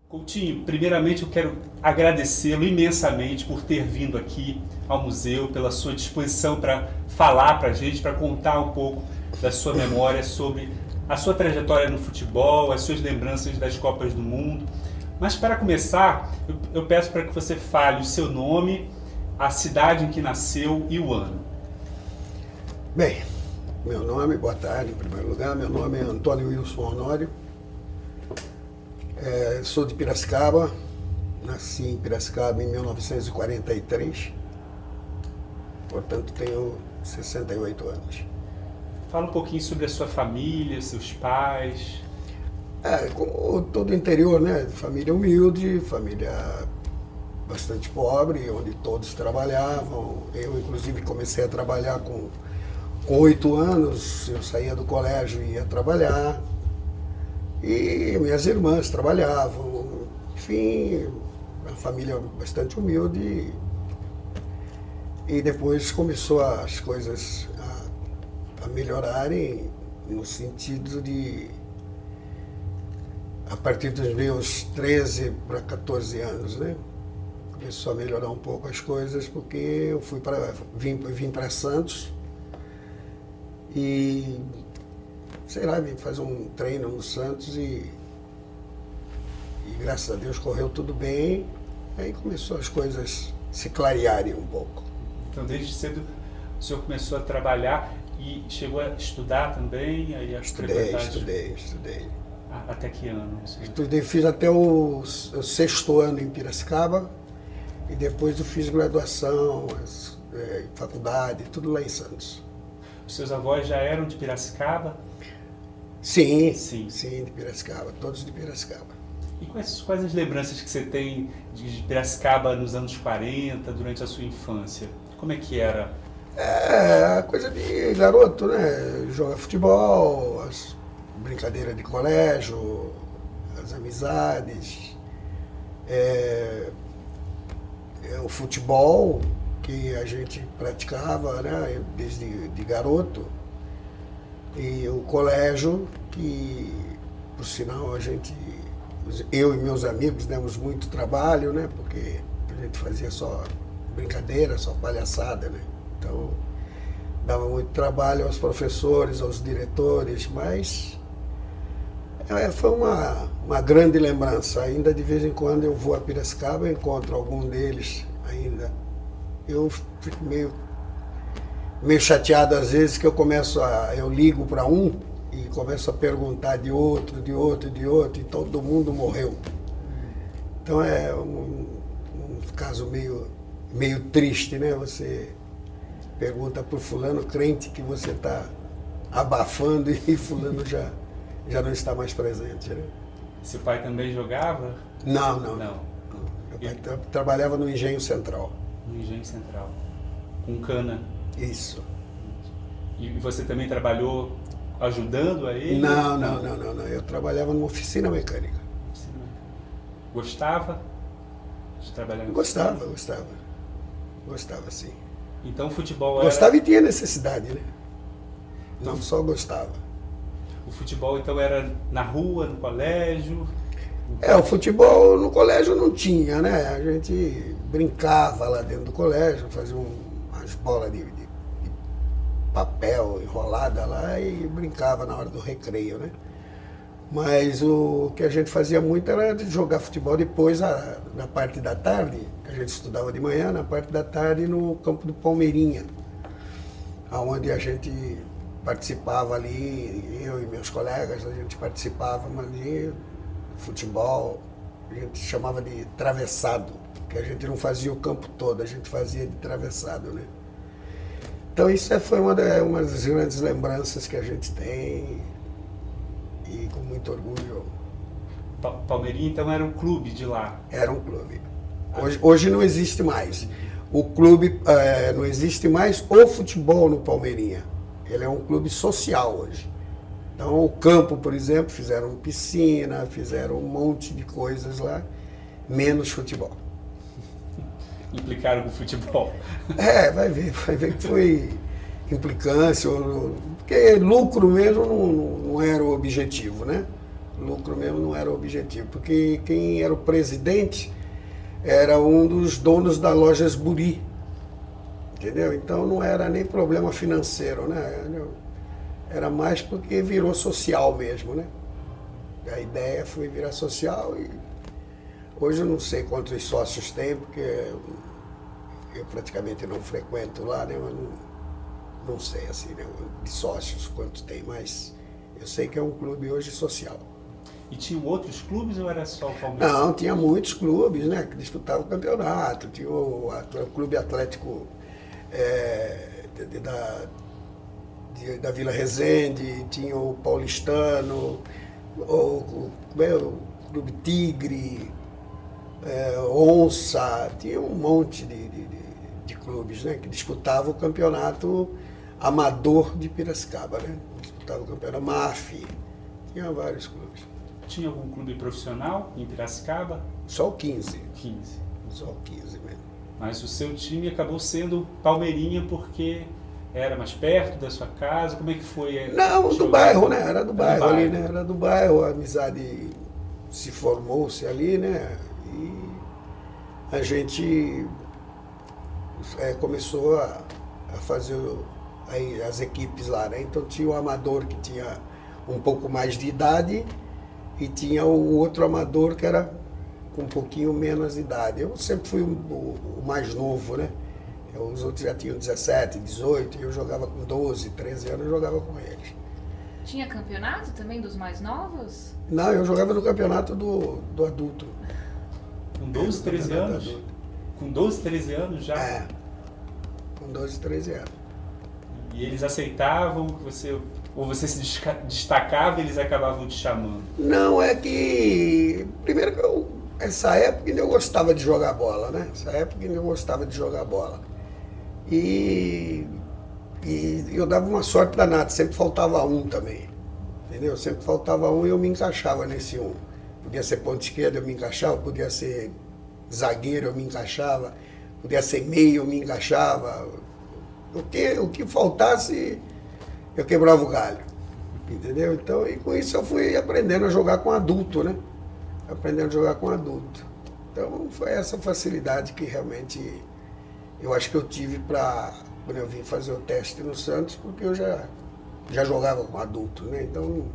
Coutinho, primeiramente eu quero agradecê-lo imensamente por ter vindo aqui ao museu, pela sua disposição para falar para a gente, para contar um pouco da sua memória sobre a sua trajetória no futebol, as suas lembranças das Copas do Mundo. Mas para começar, eu peço para que você fale o seu nome, a cidade em que nasceu e o ano. Bem, meu nome, boa tarde em primeiro lugar, meu nome é Antônio Wilson Honório, sou de Piracicaba, nasci em Piracicaba em 1943, portanto tenho 68 anos. Fala um pouquinho sobre a sua família, seus pais. Como todo interior, né? Família humilde, família bastante pobre, onde todos trabalhavam. Eu, inclusive, comecei a trabalhar com 8 anos, eu saía do colégio e ia trabalhar. E minhas irmãs trabalhavam. Enfim, uma família bastante humilde. E depois começou as coisas a melhorarem no sentido de, a partir dos meus 13 para 14 anos, né? Começou a melhorar um pouco as coisas, porque eu vim para Santos e, sei lá, vim fazer um treino no Santos e graças a Deus correu tudo bem. Aí começou as coisas se clarearem um pouco. Então, desde cedo o senhor começou a trabalhar e chegou a estudar também? Aí a Estudei. Até que ano? Estudei, fiz até o 6º ano em Piracicaba e depois eu fiz graduação, faculdade, tudo lá em Santos. Os seus avós já eram de Piracicaba? Sim, Sim. de Piracicaba, todos de Piracicaba. E quais as lembranças que você tem de Piracicaba nos anos 40, durante a sua infância? Como é que era? A coisa de garoto, né? Jogar futebol, as brincadeiras de colégio, as amizades, o futebol que a gente praticava, né? Desde de garoto, e o colégio que, por sinal, eu e meus amigos demos muito trabalho, né? Porque a gente fazia só brincadeira, só palhaçada, né? Então, dava muito trabalho aos professores, aos diretores, mas foi uma grande lembrança. Ainda de vez em quando eu vou a Piracicaba, encontro algum deles ainda. Eu fico meio chateado às vezes, que eu ligo para um e começo a perguntar de outro, e todo mundo morreu. Então é um caso meio triste, né? Você pergunta por fulano, crente que você está abafando, e fulano já não está mais presente, né? Seu pai também jogava? Não. Não. Meu pai trabalhava no Engenho Central. No Engenho Central. Com cana? Isso. E você também trabalhou ajudando a ele? Não. Eu trabalhava numa oficina mecânica. Gostava de trabalhar na Gostava, sim. Então o futebol era... Gostava e tinha necessidade, né? Não só gostava. O futebol então era na rua, no colégio? O futebol no colégio não tinha, né? A gente brincava lá dentro do colégio, fazia umas bolas de papel enrolada lá e brincava na hora do recreio, né? Mas o que a gente fazia muito era de jogar futebol depois, na parte da tarde, que a gente estudava de manhã, na parte da tarde no campo do Palmeirinha, onde a gente participava ali, eu e meus colegas, a gente participava ali, futebol, a gente chamava de travessado, que a gente não fazia o campo todo, a gente fazia de travessado, né? Então isso foi uma das grandes lembranças que a gente tem, e com muito orgulho. Palmeirinha então era um clube de lá? Era um clube. Hoje não existe mais. O clube não existe mais, o futebol no Palmeirinha. Ele é um clube social hoje. Então o campo, por exemplo, fizeram piscina, fizeram um monte de coisas lá, menos futebol. Implicaram com o futebol? Vai ver que foi implicância, porque lucro mesmo não era o objetivo, né? lucro mesmo não era o objetivo, porque quem era o presidente era um dos donos da loja Esburi, entendeu? Então não era nem problema financeiro, né? Era mais porque virou social mesmo, né? A ideia foi virar social e hoje eu não sei quantos sócios tem, porque eu praticamente não frequento lá, né? Mas não sei assim, né? De sócios quantos tem, mas eu sei que é um clube hoje social. E tinham outros clubes ou era só o Palmeiras? Não, tinha muitos clubes, né, que disputavam o campeonato. Tinha o Clube Atlético da Vila Resende, tinha o Paulistano, o Clube Tigre, Onça, tinha um monte de clubes, né, que disputavam o campeonato amador de Piracicaba, né? Disputavam o campeonato MAF, tinha vários clubes. Tinha algum clube profissional em Piracicaba? Só o 15. 15. Só o 15 mesmo. Mas o seu time acabou sendo Palmeirinha porque era mais perto da sua casa? Como é que foi? Não, do bairro, né? Era do bairro ali, né? Era do bairro, a amizade se formou-se ali, né? E a gente começou a fazer aí as equipes lá, né? Então tinha o amador que tinha um pouco mais de idade e tinha o outro amador que era com um pouquinho menos de idade. Eu sempre fui o mais novo, né? Os outros já tinham 17, 18, e eu jogava com 12, 13 anos, eu jogava com eles. Tinha campeonato também dos mais novos? Não, eu jogava no campeonato do adulto. Com 12, 13 anos? Com 12, 13 anos já? Com 12, 13 anos. E eles aceitavam que você... Ou você se destacava e eles acabavam te chamando? Não, é que... Primeiro que essa época eu gostava de jogar bola, né? Essa época eu gostava de jogar bola. E eu dava uma sorte danada, sempre faltava um também. Entendeu? Sempre faltava um e eu me encaixava nesse um. Podia ser ponta esquerda, eu me encaixava. Podia ser zagueiro, eu me encaixava. Podia ser meio, eu me encaixava. O que faltasse... eu quebrava o galho, entendeu? Então, e com isso eu fui aprendendo a jogar com adulto, né? Aprendendo a jogar com adulto. Então, foi essa facilidade que realmente eu acho que eu tive quando eu vim fazer o teste no Santos, porque eu já jogava com adulto, né? Então,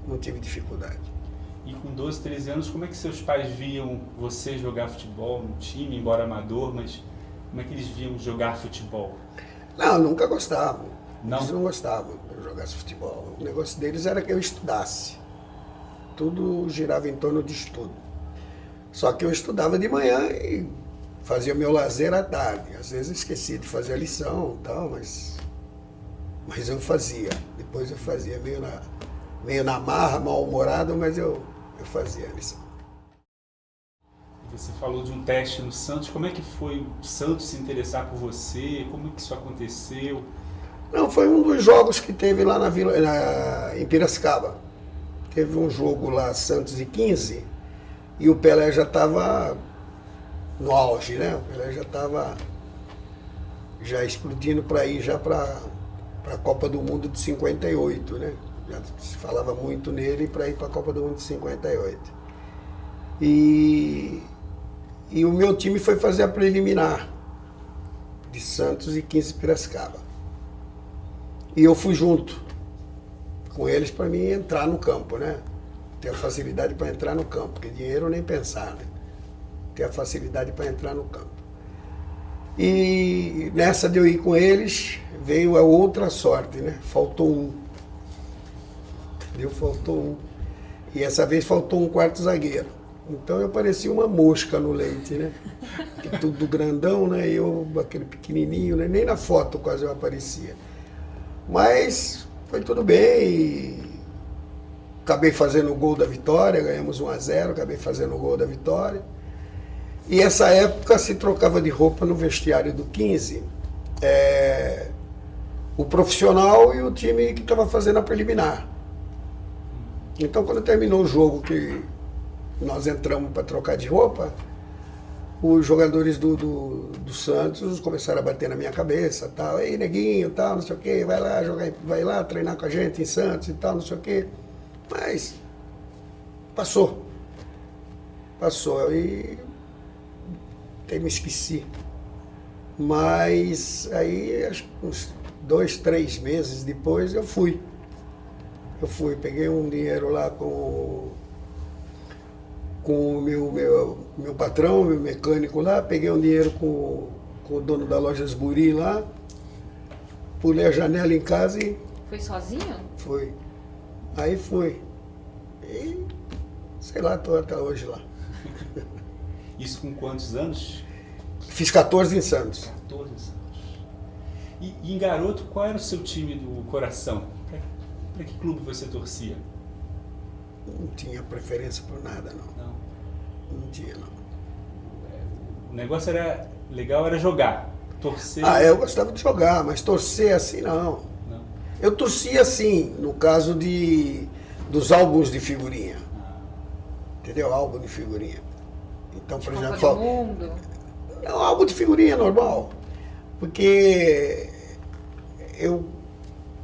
não tive dificuldade. E com 12, 13 anos, como é que seus pais viam você jogar futebol no time, embora amador, mas como é que eles viam jogar futebol? Não, nunca gostavam. Não? Eles não gostavam que eu jogasse futebol. O negócio deles era que eu estudasse. Tudo girava em torno de estudo. Só que eu estudava de manhã e fazia meu lazer à tarde. Às vezes eu esquecia de fazer a lição e tal, mas eu fazia. Depois eu fazia meio na marra, mal-humorado, mas eu fazia a lição. Você falou de um teste no Santos. Como é que foi o Santos se interessar por você? Como é que isso aconteceu? Não, foi um dos jogos que teve lá em Piracicaba. Teve um jogo lá, Santos e 15, e o Pelé já estava no auge, né? O Pelé já estava já explodindo para ir já para a Copa do Mundo de 58, né? Já se falava muito nele para ir para a Copa do Mundo de 58. E o meu time foi fazer a preliminar de Santos e 15 Piracicaba. E eu fui junto com eles para mim entrar no campo, né? Ter a facilidade para entrar no campo, porque dinheiro nem pensar, né? Ter a facilidade para entrar no campo. E nessa de eu ir com eles, veio a outra sorte, né? Faltou um. Faltou um. E essa vez faltou um quarto zagueiro. Então eu parecia uma mosca no leite, né? Tudo grandão, né? E eu, aquele pequenininho, né? Nem na foto quase eu aparecia. Mas foi tudo bem e acabei fazendo o gol da vitória, ganhamos 1-0, acabei fazendo o gol da vitória. E essa época se trocava de roupa no vestiário do 15, o profissional e o time que estava fazendo a preliminar. Então quando terminou o jogo que nós entramos para trocar de roupa, os jogadores do Santos começaram a bater na minha cabeça, tal, ei neguinho, tal, não sei o quê, vai lá jogar, vai lá treinar com a gente em Santos e tal, não sei o quê. Mas Passou. Passou e até me esqueci. Mas aí, acho que uns 2, 3 meses depois, eu fui. Peguei um dinheiro lá com o meu patrão, meu mecânico lá, peguei um dinheiro com o dono da loja Asburi lá, pulei a janela em casa e... Foi sozinho? Foi. Aí fui. E, sei lá, estou até hoje lá. Isso com quantos anos? Fiz 14 em Santos. 14 anos. E em garoto, qual era o seu time do coração? Para que clube você torcia? Não tinha preferência por nada, não. Não. Não tinha, não. O negócio era legal, era jogar, torcer. Eu gostava de jogar, mas torcer assim, não. Não. Eu torcia assim, no caso dos álbuns de figurinha. Entendeu? Álbum de figurinha. Então, por Copa exemplo... do Mundo. Não, álbum de figurinha normal. Porque eu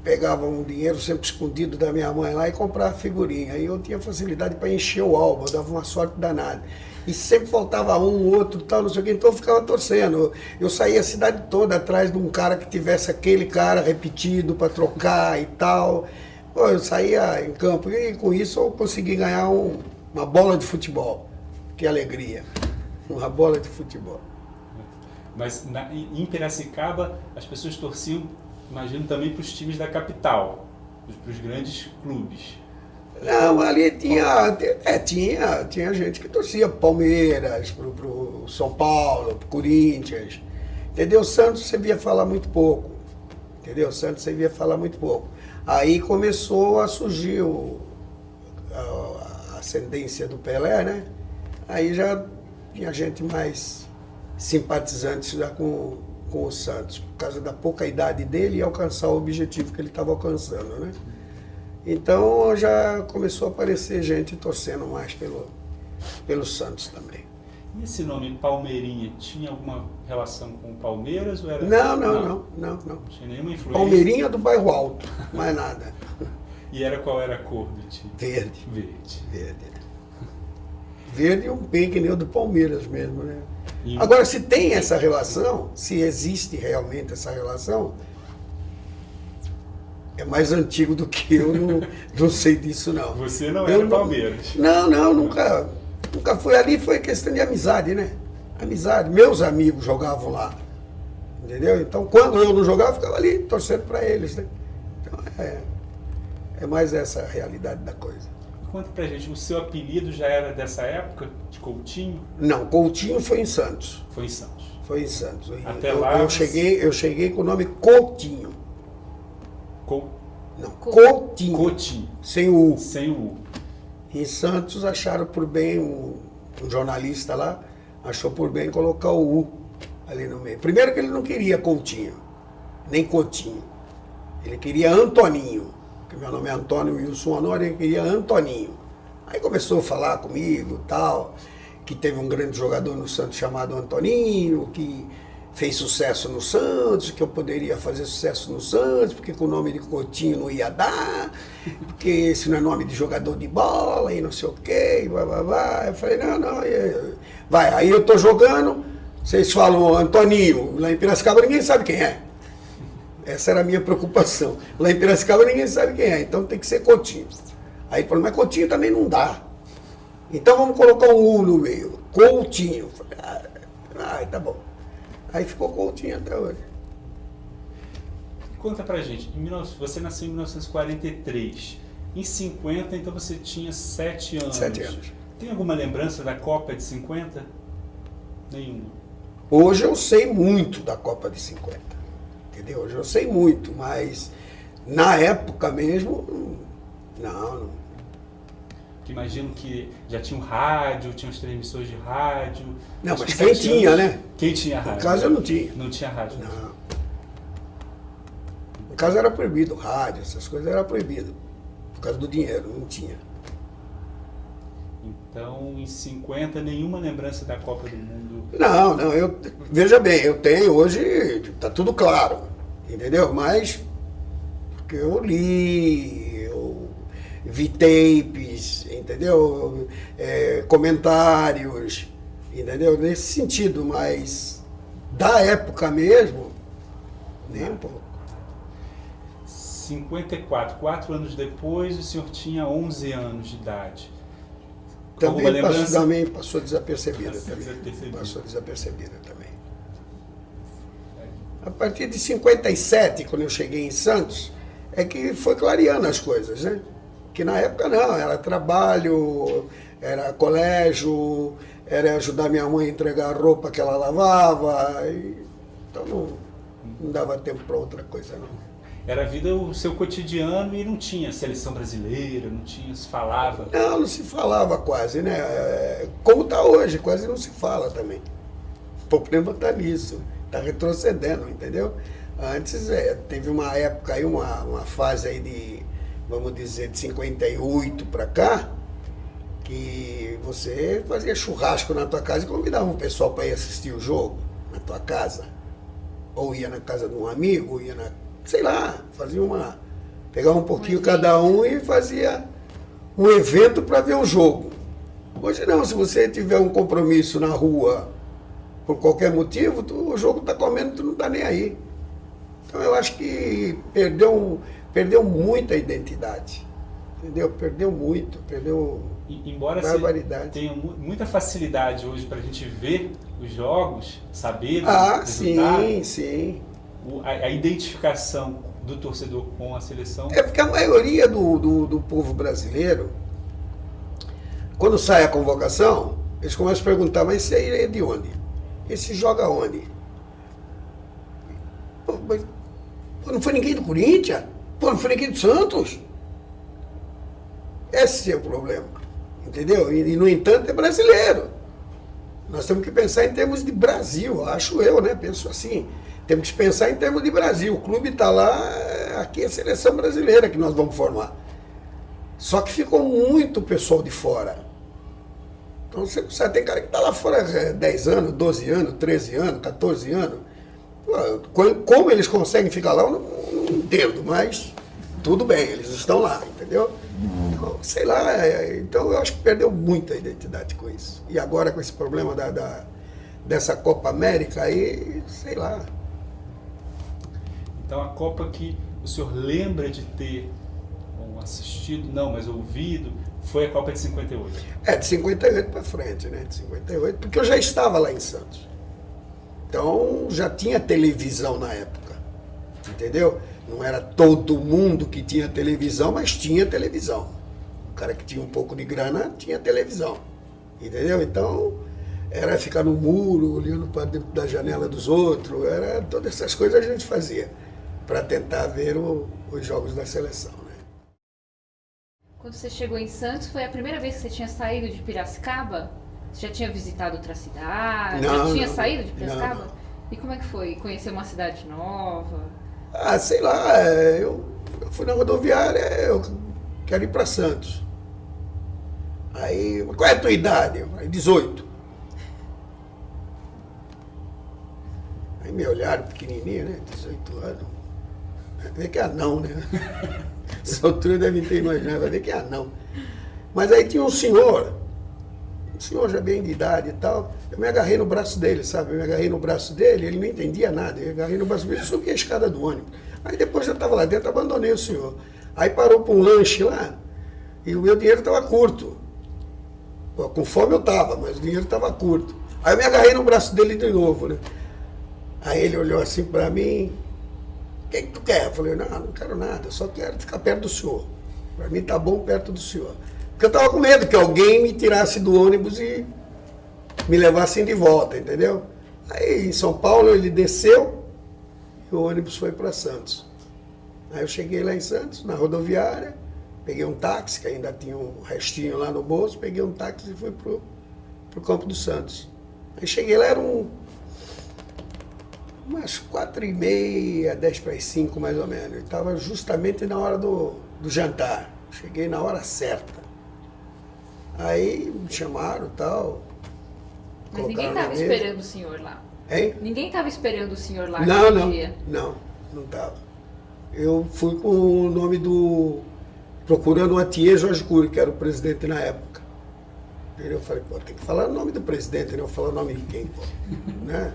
pegava um dinheiro sempre escondido da minha mãe lá e comprava figurinha. Aí eu tinha facilidade para encher o álbum, eu dava uma sorte danada. E sempre faltava um, outro, tal, não sei o que, então eu ficava torcendo. Eu saía a cidade toda atrás de um cara que tivesse aquele cara repetido para trocar e tal. Pô, eu saía em campo e com isso eu consegui ganhar uma bola de futebol. Que alegria. Uma bola de futebol. Mas em Piracicaba, as pessoas torciam, imagino, também para os times da capital, para os grandes clubes. Não, ali tinha gente que torcia pro Palmeiras, pro São Paulo, pro Corinthians. Entendeu? Santos você via falar muito pouco. Entendeu? Santos você via falar muito pouco. Aí começou a surgir a ascendência do Pelé, né? Aí já tinha gente mais simpatizante já com o Santos, por causa da pouca idade dele e alcançar o objetivo que ele estava alcançando, né? Então já começou a aparecer gente torcendo mais pelo Santos também. E esse nome Palmeirinha tinha alguma relação com o Palmeiras ou era... Não. Não tinha nenhuma influência? Palmeirinha do Bairro Alto, mais nada. E qual era a cor do time? Verde. Verde. Verde e um P que nem o do Palmeiras mesmo, né? E... Agora, se tem essa relação, se existe realmente essa relação, é mais antigo do que eu, não sei disso não. Você não era Palmeiras? Não, nunca fui ali, foi questão de amizade, né? Amizade. Meus amigos jogavam lá, entendeu? Então, quando eu não jogava, eu ficava ali torcendo para eles, né? Então, é mais essa a realidade da coisa. Conta pra gente, o seu apelido já era dessa época, de Coutinho? Não, Coutinho foi em Santos. Foi em Santos. Foi em Santos. Até lá eu cheguei com o nome Coutinho. Não, Coutinho. Coutinho. Sem o U. Sem o U. Em Santos acharam por bem, um jornalista lá, achou por bem colocar o U ali no meio. Primeiro que ele não queria Coutinho, nem Coutinho. Ele queria Antoninho. Porque meu nome é Antônio Wilson Honório, ele queria Antoninho. Aí começou a falar comigo tal, que teve um grande jogador no Santos chamado Antoninho, que fez sucesso no Santos, que eu poderia fazer sucesso no Santos, porque com o nome de Coutinho não ia dar, porque esse não é nome de jogador de bola e não sei o quê, e blá, blá, blá. Eu falei, não, vai, aí eu tô jogando, vocês falam Antoninho, lá em Piracicaba ninguém sabe quem é. Essa era a minha preocupação. Lá em Piracicaba ninguém sabe quem é, então tem que ser Coutinho. Aí ele falou, mas Coutinho também não dá. Então vamos colocar um U no meio, Coutinho. Falei, tá bom. Aí ficou Coutinho até hoje. Conta pra gente, você nasceu em 1943. Em 50, então você tinha 7 anos. 7 anos. Tem alguma lembrança da Copa de 50? Nenhuma. Hoje eu sei muito da Copa de 50. Entendeu? Hoje eu sei muito, mas na época mesmo, não. Imagino que já tinha um rádio, tinha os transmissores de rádio. Não, mas quem tinha, né? Quem tinha rádio? No caso eu não tinha. Não tinha rádio? Não. No caso era proibido, rádio, essas coisas eram proibidas. Por causa do dinheiro, não tinha. Então, em 50, nenhuma lembrança da Copa do Mundo? Não, veja bem, eu tenho hoje, tá tudo claro, entendeu? Mas, porque eu li, eu vi tapes, entendeu? Comentários, entendeu? Nesse sentido, mas da época mesmo, nem um pouco. 54, 4 anos depois, o senhor tinha 11 anos de idade. Também passou desapercebida. Passou desapercebida também. A partir de 57, quando eu cheguei em Santos, é que foi clareando as coisas, né? Que na época não, era trabalho, era colégio, era ajudar minha mãe a entregar a roupa que ela lavava. Então não dava tempo para outra coisa, não. Era a vida, o seu cotidiano, e não tinha seleção brasileira, não tinha, se falava. Não se falava quase, né? Como está hoje, quase não se fala também. O problema está nisso, está retrocedendo, entendeu? Antes, teve uma época aí, uma fase aí de, vamos dizer, de 58 para cá, que você fazia churrasco na tua casa e convidava um pessoal para ir assistir o jogo na tua casa. Ou ia na casa de um amigo, ou ia na... sei lá, pegava um pouquinho cada um e fazia um evento para ver o jogo. Hoje não, se você tiver um compromisso na rua por qualquer motivo, o jogo está comendo, tu não está nem aí. Então eu acho que perdeu muito a identidade, entendeu? Perdeu muito, embora barbaridade. Tenha muita facilidade hoje para a gente ver os jogos, saber do resultado. Sim. A identificação do torcedor com a seleção. É porque a maioria do povo brasileiro, quando sai a convocação, eles começam a perguntar, mas esse aí é de onde? Esse joga onde? Pô, mas não foi ninguém do Corinthians? Pô, não foi ninguém do Santos? Esse é o problema, entendeu? E no entanto, é brasileiro. Nós temos que pensar em termos de Brasil, acho eu, né? Penso assim. Temos que pensar em termos de Brasil. O clube está lá, aqui é a seleção brasileira que nós vamos formar. Só que ficou muito pessoal de fora. Então você sabe, tem cara que está lá fora há 10 anos, 12 anos, 13 anos, 14 anos. Como eles conseguem ficar lá, eu não entendo, mas tudo bem, eles estão lá, entendeu? Então, sei lá, então eu acho que perdeu muita identidade com isso. E agora com esse problema dessa Copa América aí, sei lá. Então a Copa que o senhor lembra de ter assistido, não, mas ouvido, foi a Copa de 58. De 58 para frente, né? De 58, porque eu já estava lá em Santos. Então já tinha televisão na época, entendeu? Não era todo mundo que tinha televisão, mas tinha televisão. O cara que tinha um pouco de grana tinha televisão, entendeu? Então era ficar no muro, olhando para dentro da janela dos outros, era todas essas coisas a gente fazia para tentar ver os jogos da seleção, né? Quando você chegou em Santos, foi a primeira vez que você tinha saído de Piracicaba? Você já tinha visitado outra cidade? Já tinha saído de Piracicaba? Não. E como é que foi? Conhecer uma cidade nova? Sei lá, eu fui na rodoviária, eu quero ir para Santos. Aí, qual é a tua idade? Eu falei, 18. Aí me olharam pequenininho, né? 18 anos. Vai ver que é anão, né? Essa altura devem ter imaginado, vai ver que é anão. Mas aí tinha um senhor já bem de idade e tal, eu me agarrei no braço dele, sabe? Eu me agarrei no braço dele, ele não entendia nada, eu agarrei no braço dele e subi a escada do ônibus. Aí depois já estava lá dentro, abandonei o senhor. Aí parou para um lanche lá, e o meu dinheiro estava curto. Pô, com fome eu estava, mas o dinheiro estava curto. Aí eu me agarrei no braço dele de novo, né? Aí ele olhou assim para mim, o que tu quer? Eu falei, não quero nada, eu só quero ficar perto do senhor. Para mim tá bom perto do senhor. Porque eu estava com medo que alguém me tirasse do ônibus e me levassem de volta, entendeu? Aí em São Paulo ele desceu e o ônibus foi para Santos. Aí eu cheguei lá em Santos, na rodoviária, peguei um táxi, que ainda tinha um restinho lá no bolso, peguei um táxi e fui pro Campo dos Santos. Aí cheguei lá, eram umas 4h30, 10 para as 5 mais ou menos. Estava justamente na hora do jantar. Cheguei na hora certa. Aí me chamaram e tal. Mas ninguém estava esperando o senhor lá? Hein? Ninguém estava esperando o senhor lá naquele dia? Não estava. Eu fui com o nome procurando o Atier Jorge Cury, que era o presidente na época. Eu falei, pô, tem que falar o nome do presidente, né? Eu falo o nome de quem, pô? Né?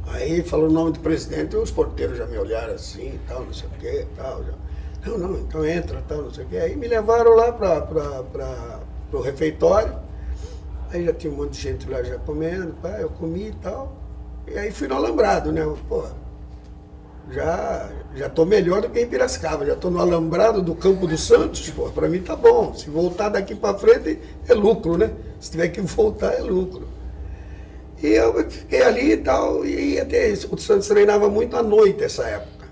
Aí falou o nome do presidente, e os porteiros já me olharam assim, tal, não sei o quê, tal. Já. Não, então entra, tal, não sei o quê. Aí me levaram lá para o refeitório. Aí já tinha um monte de gente lá já comendo, pá, eu comi e tal. E aí fui no Alambrado, né? Pô, já tô melhor do que em Piracicaba, já tô no Alambrado do Campo dos Santos, pô, para mim tá bom. Se voltar daqui para frente é lucro, né? Se tiver que voltar é lucro. E eu fiquei ali e tal, e até o Santos treinava muito à noite essa época.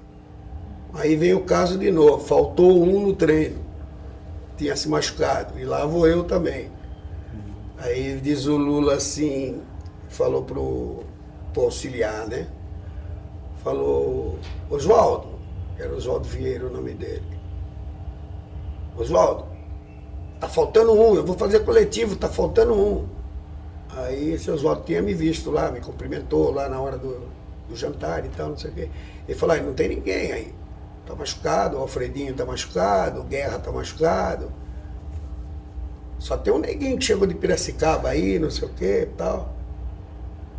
Aí veio o caso de novo, faltou um no treino, tinha se machucado, e lá vou eu também. Aí diz o Lula assim, falou pro auxiliar, né? Falou, Oswaldo, era Oswaldo Vieira o nome dele. Oswaldo, tá faltando um, eu vou fazer coletivo, tá faltando um. Aí esse Oswaldo tinha me visto lá, me cumprimentou lá na hora do jantar e tal, não sei o quê. Ele falou, não tem ninguém aí. Tá machucado, o Alfredinho tá machucado, o Guerra tá machucado. Só tem um neguinho que chegou de Piracicaba aí, não sei o quê e tal.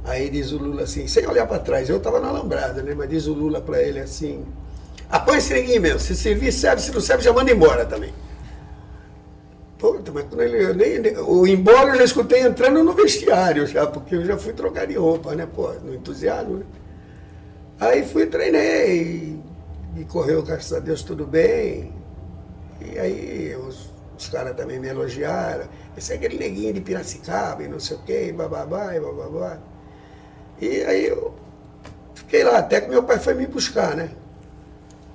Aí diz o Lula assim, sem olhar para trás, eu estava na Alambrada, né? Mas diz o Lula para ele assim, põe esse neguinho mesmo, se servir, serve, se não serve, já manda embora também. Puta, mas quando o embora eu já escutei entrando no vestiário já, porque eu já fui trocar de roupa, né? Pô, no entusiasmo, né? Aí fui, treinei, e correu, graças a Deus, tudo bem. E aí os caras também me elogiaram. Esse é aquele neguinho de Piracicaba e não sei o quê, e bababá, e bababá. E aí eu fiquei lá, até que meu pai foi me buscar, né?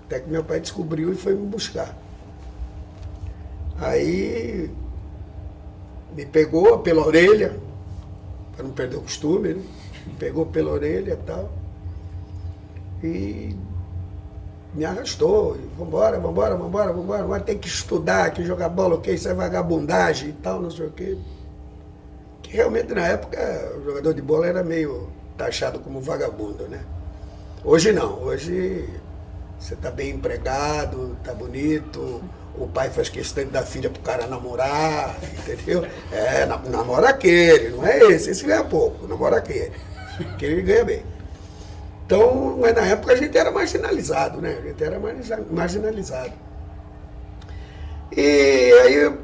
Até que meu pai descobriu e foi me buscar. Aí me pegou pela orelha, para não perder o costume, né? Me pegou pela orelha e tal. E me arrastou. E vambora, tem que estudar, que jogar bola, ok, isso é vagabundagem e tal, não sei o quê. Que realmente na época o jogador de bola era meio taxado como vagabundo, né? Hoje não, hoje você tá bem empregado, tá bonito, o pai faz questão de dar filha pro cara namorar, entendeu? Namora aquele, não é esse ganha pouco, namora aquele ganha bem. Então, mas na época a gente era marginalizado, né? A gente era marginalizado. E aí,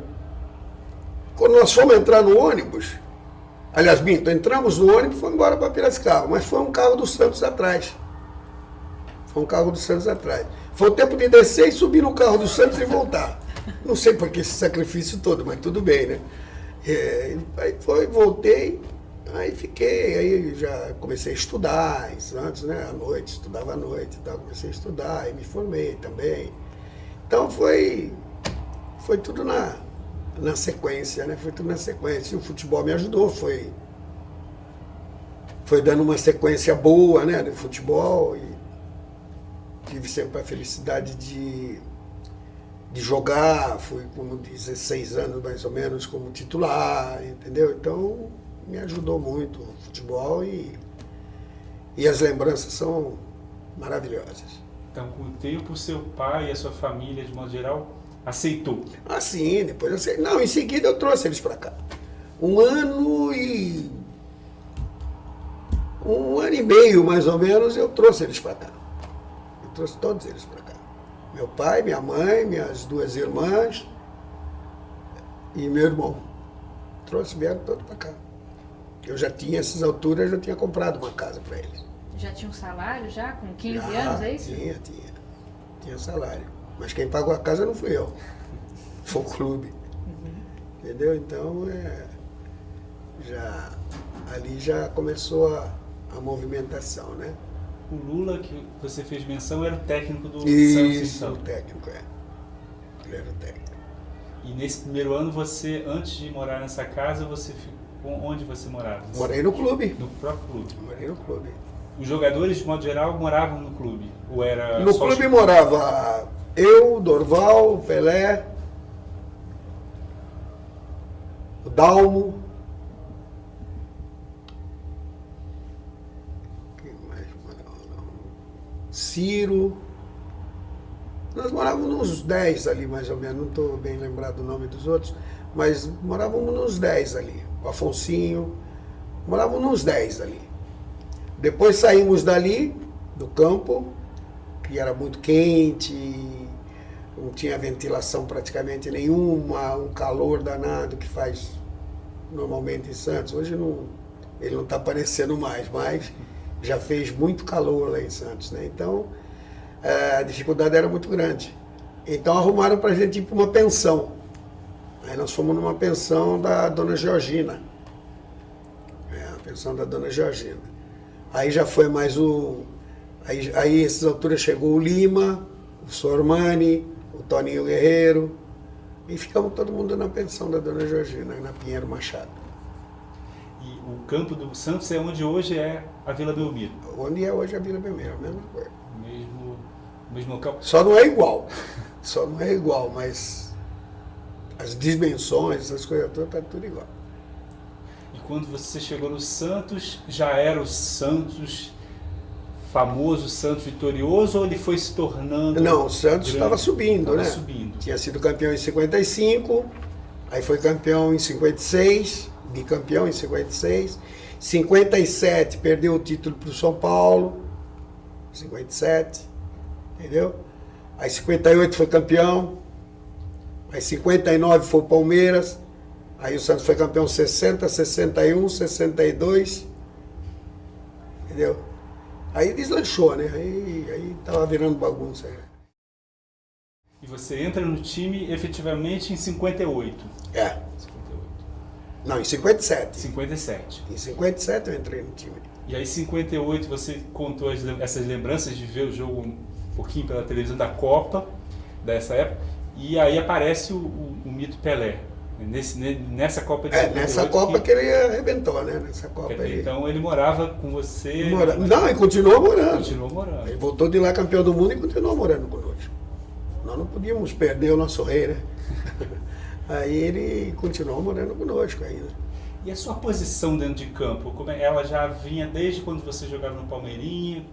quando nós fomos entrar no ônibus, aliás, entramos no ônibus e fomos embora para Piracicaba, mas foi um carro do Santos atrás. Foi o tempo de descer e subir no carro do Santos e voltar. Não sei por que esse sacrifício todo, mas tudo bem, né? Aí voltei, aí fiquei, aí já comecei a estudar em Santos, né? À noite, estudava à noite e tal, comecei a estudar e me formei também. Então foi tudo na sequência, né? Foi tudo na sequência. E o futebol me ajudou, foi dando uma sequência boa, né? Do futebol e tive sempre a felicidade de jogar, fui com 16 anos mais ou menos como titular, entendeu? Então me ajudou muito o futebol e as lembranças são maravilhosas. Então, com o tempo, seu pai e a sua família, de modo geral, aceitou? Ah, sim, depois eu sei. Não, em seguida eu trouxe eles para cá. Um ano e meio, mais ou menos, eu trouxe eles para cá. Eu trouxe todos eles para cá. Meu pai, minha mãe, minhas duas irmãs e meu irmão. Vieram todos para cá. Eu já tinha, essas alturas, já tinha comprado uma casa para eles. Já tinha um salário já, com 15 anos, é isso? Tinha salário. Mas quem pagou a casa não fui eu. Foi o clube. Uhum. Entendeu? Então, ali já começou a movimentação, né? O Lula, que você fez menção, era o técnico do Santos. Isso, o técnico, Ele era o técnico. E nesse primeiro ano, você, antes de morar nessa casa, você ficou... Onde você morava? Morei no clube. No próprio clube? Morei no clube. Os jogadores, de modo geral, moravam no clube? Ou era no só clube morava eu, Dorval, Pelé, o Dalmo. Quem mais morava? Ciro. Nós morávamos uns 10 ali, mais ou menos, não estou bem lembrado do nome dos outros, mas morávamos uns 10 ali. O Afonsinho, morávamos uns 10 ali. Depois saímos dali, do campo, que era muito quente, não tinha ventilação praticamente nenhuma, um calor danado que faz normalmente em Santos. Hoje não, ele não está aparecendo mais, mas já fez muito calor lá em Santos, né? Então a dificuldade era muito grande. Então arrumaram para a gente ir para uma pensão. Aí nós fomos numa pensão da Dona Georgina. A pensão da Dona Georgina. Aí já foi mais o... Aí essas alturas chegou o Lima, o Sormani, o Toninho Guerreiro, e ficamos todo mundo na pensão da Dona Georgina, na Pinheiro Machado. E o campo do Santos é onde hoje é a Vila Belmiro? Onde é hoje a Vila Belmiro, a mesma coisa. Mesmo local? Só não é igual, mas as dimensões, essas coisas todas, tá tudo igual. E quando você chegou no Santos, já era o Santos famoso, Santos vitorioso, ou ele foi se tornando... Não, o Santos estava subindo, né? Subindo. Tinha sido campeão em 55, aí foi campeão em 56, bicampeão em 56, 57 perdeu o título para o São Paulo, 57, entendeu? Aí 58 foi campeão, aí 59 foi o Palmeiras, aí o Santos foi campeão 60, 61, 62, entendeu? Aí deslanchou, né? Aí tava virando bagunça. E você entra no time efetivamente em 58? É. 58. Não, em 57. 57. Em 57 eu entrei no time. E aí em 58 você contou essas lembranças de ver o jogo um pouquinho pela televisão da Copa, dessa época, e aí aparece o mito Pelé. Nessa Copa de 58. Nessa Copa que ele arrebentou, né? Nessa Copa Então ele morava com você... Não, ele continuou morando. Continuou morando. Ele voltou de lá campeão do mundo e continuou morando conosco. Nós não podíamos perder o nosso rei, né? Aí ele continuou morando conosco ainda. E a sua posição dentro de campo? Ela já vinha desde quando você jogava no Palmeirinho?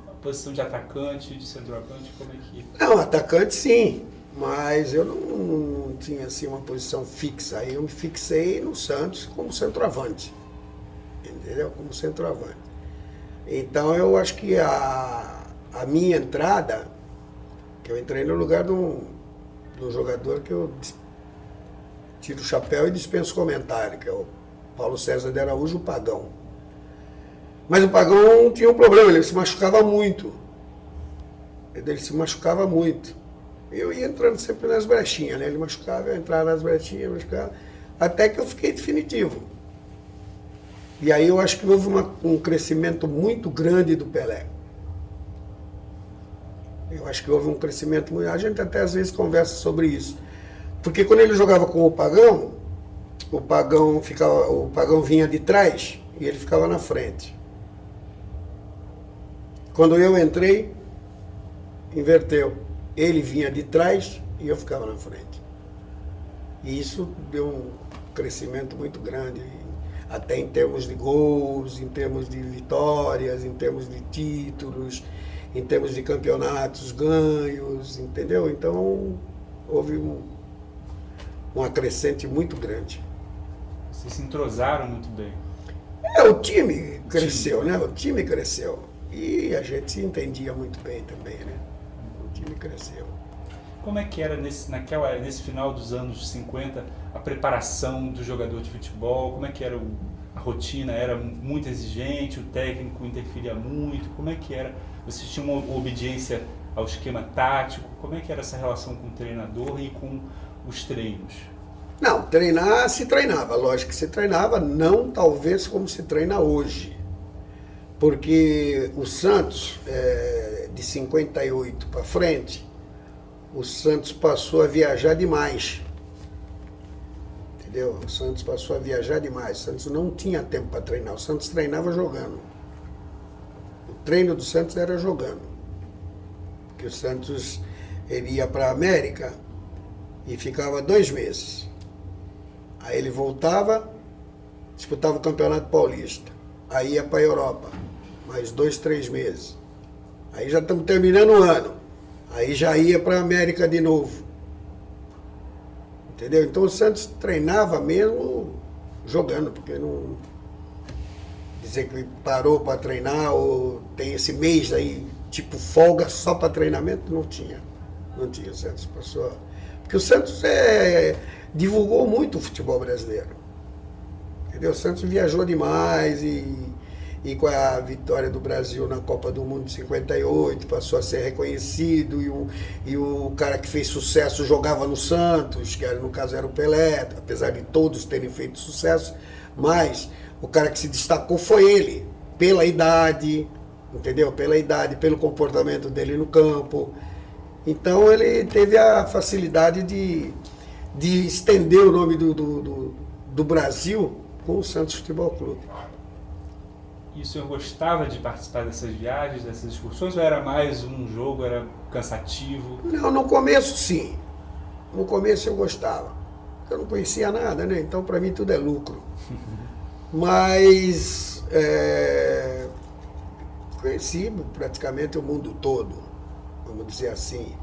A posição de atacante, de centroavante, como é que... Não, atacante sim. Mas eu não tinha assim uma posição fixa. Aí eu me fixei no Santos como centroavante. Entendeu? Como centroavante. Então eu acho que a minha entrada, que eu entrei no lugar de um jogador que eu tiro o chapéu e dispenso comentário, que é o Paulo César de Araújo, o Pagão. Mas o Pagão tinha um problema, ele se machucava muito. Ele se machucava muito. Eu ia entrando sempre nas brechinhas, né? Ele machucava, eu entrava nas brechinhas, machucava, até que eu fiquei definitivo. E aí eu acho que houve um crescimento muito grande do Pelé. Eu acho que houve um crescimento muito... A gente até às vezes conversa sobre isso. Porque quando ele jogava com o Pagão vinha de trás e ele ficava na frente. Quando eu entrei, inverteu. Ele vinha de trás e eu ficava na frente. E isso deu um crescimento muito grande, até em termos de gols, em termos de vitórias, em termos de títulos, em termos de campeonatos ganhos, entendeu? Então, houve um acrescente muito grande. Vocês se entrosaram muito bem. O time cresceu, né? O time cresceu. E a gente se entendia muito bem também, né? O time cresceu. Como é que era nesse final dos anos 50 a preparação do jogador de futebol? Como é que era a rotina? Era muito exigente? O técnico interferia muito? Como é que era? Vocês tinham uma obediência ao esquema tático? Como é que era essa relação com o treinador e com os treinos? Não, treinar se treinava, lógico que se treinava, não talvez como se treina hoje. Porque o Santos, de 58 para frente, o Santos passou a viajar demais. Entendeu? O Santos passou a viajar demais. O Santos não tinha tempo para treinar. O Santos treinava jogando. O treino do Santos era jogando. Porque o Santos ele ia para a América e ficava 2 meses. Aí ele voltava, disputava o Campeonato Paulista. Aí ia para a Europa, mais 2, 3 meses. Aí já estamos terminando o ano. Aí já ia para a América de novo. Entendeu? Então o Santos treinava mesmo jogando, porque não dizer que parou para treinar ou tem esse mês aí, tipo folga só para treinamento, não tinha. Não tinha. O Santos passou. Porque o Santos divulgou muito o futebol brasileiro. Entendeu? O Santos viajou demais e com a vitória do Brasil na Copa do Mundo de 58, passou a ser reconhecido, e o cara que fez sucesso jogava no Santos, que no caso era o Pelé, apesar de todos terem feito sucesso, mas o cara que se destacou foi ele, pela idade, entendeu? Pela idade, pelo comportamento dele no campo. Então ele teve a facilidade de estender o nome do Brasil com o Santos Futebol Clube. E o senhor gostava de participar dessas viagens, dessas excursões, ou era mais um jogo, era cansativo? Não, no começo sim. No começo eu gostava. Eu não conhecia nada, né? Então para mim tudo é lucro. Mas conheci praticamente o mundo todo, vamos dizer assim.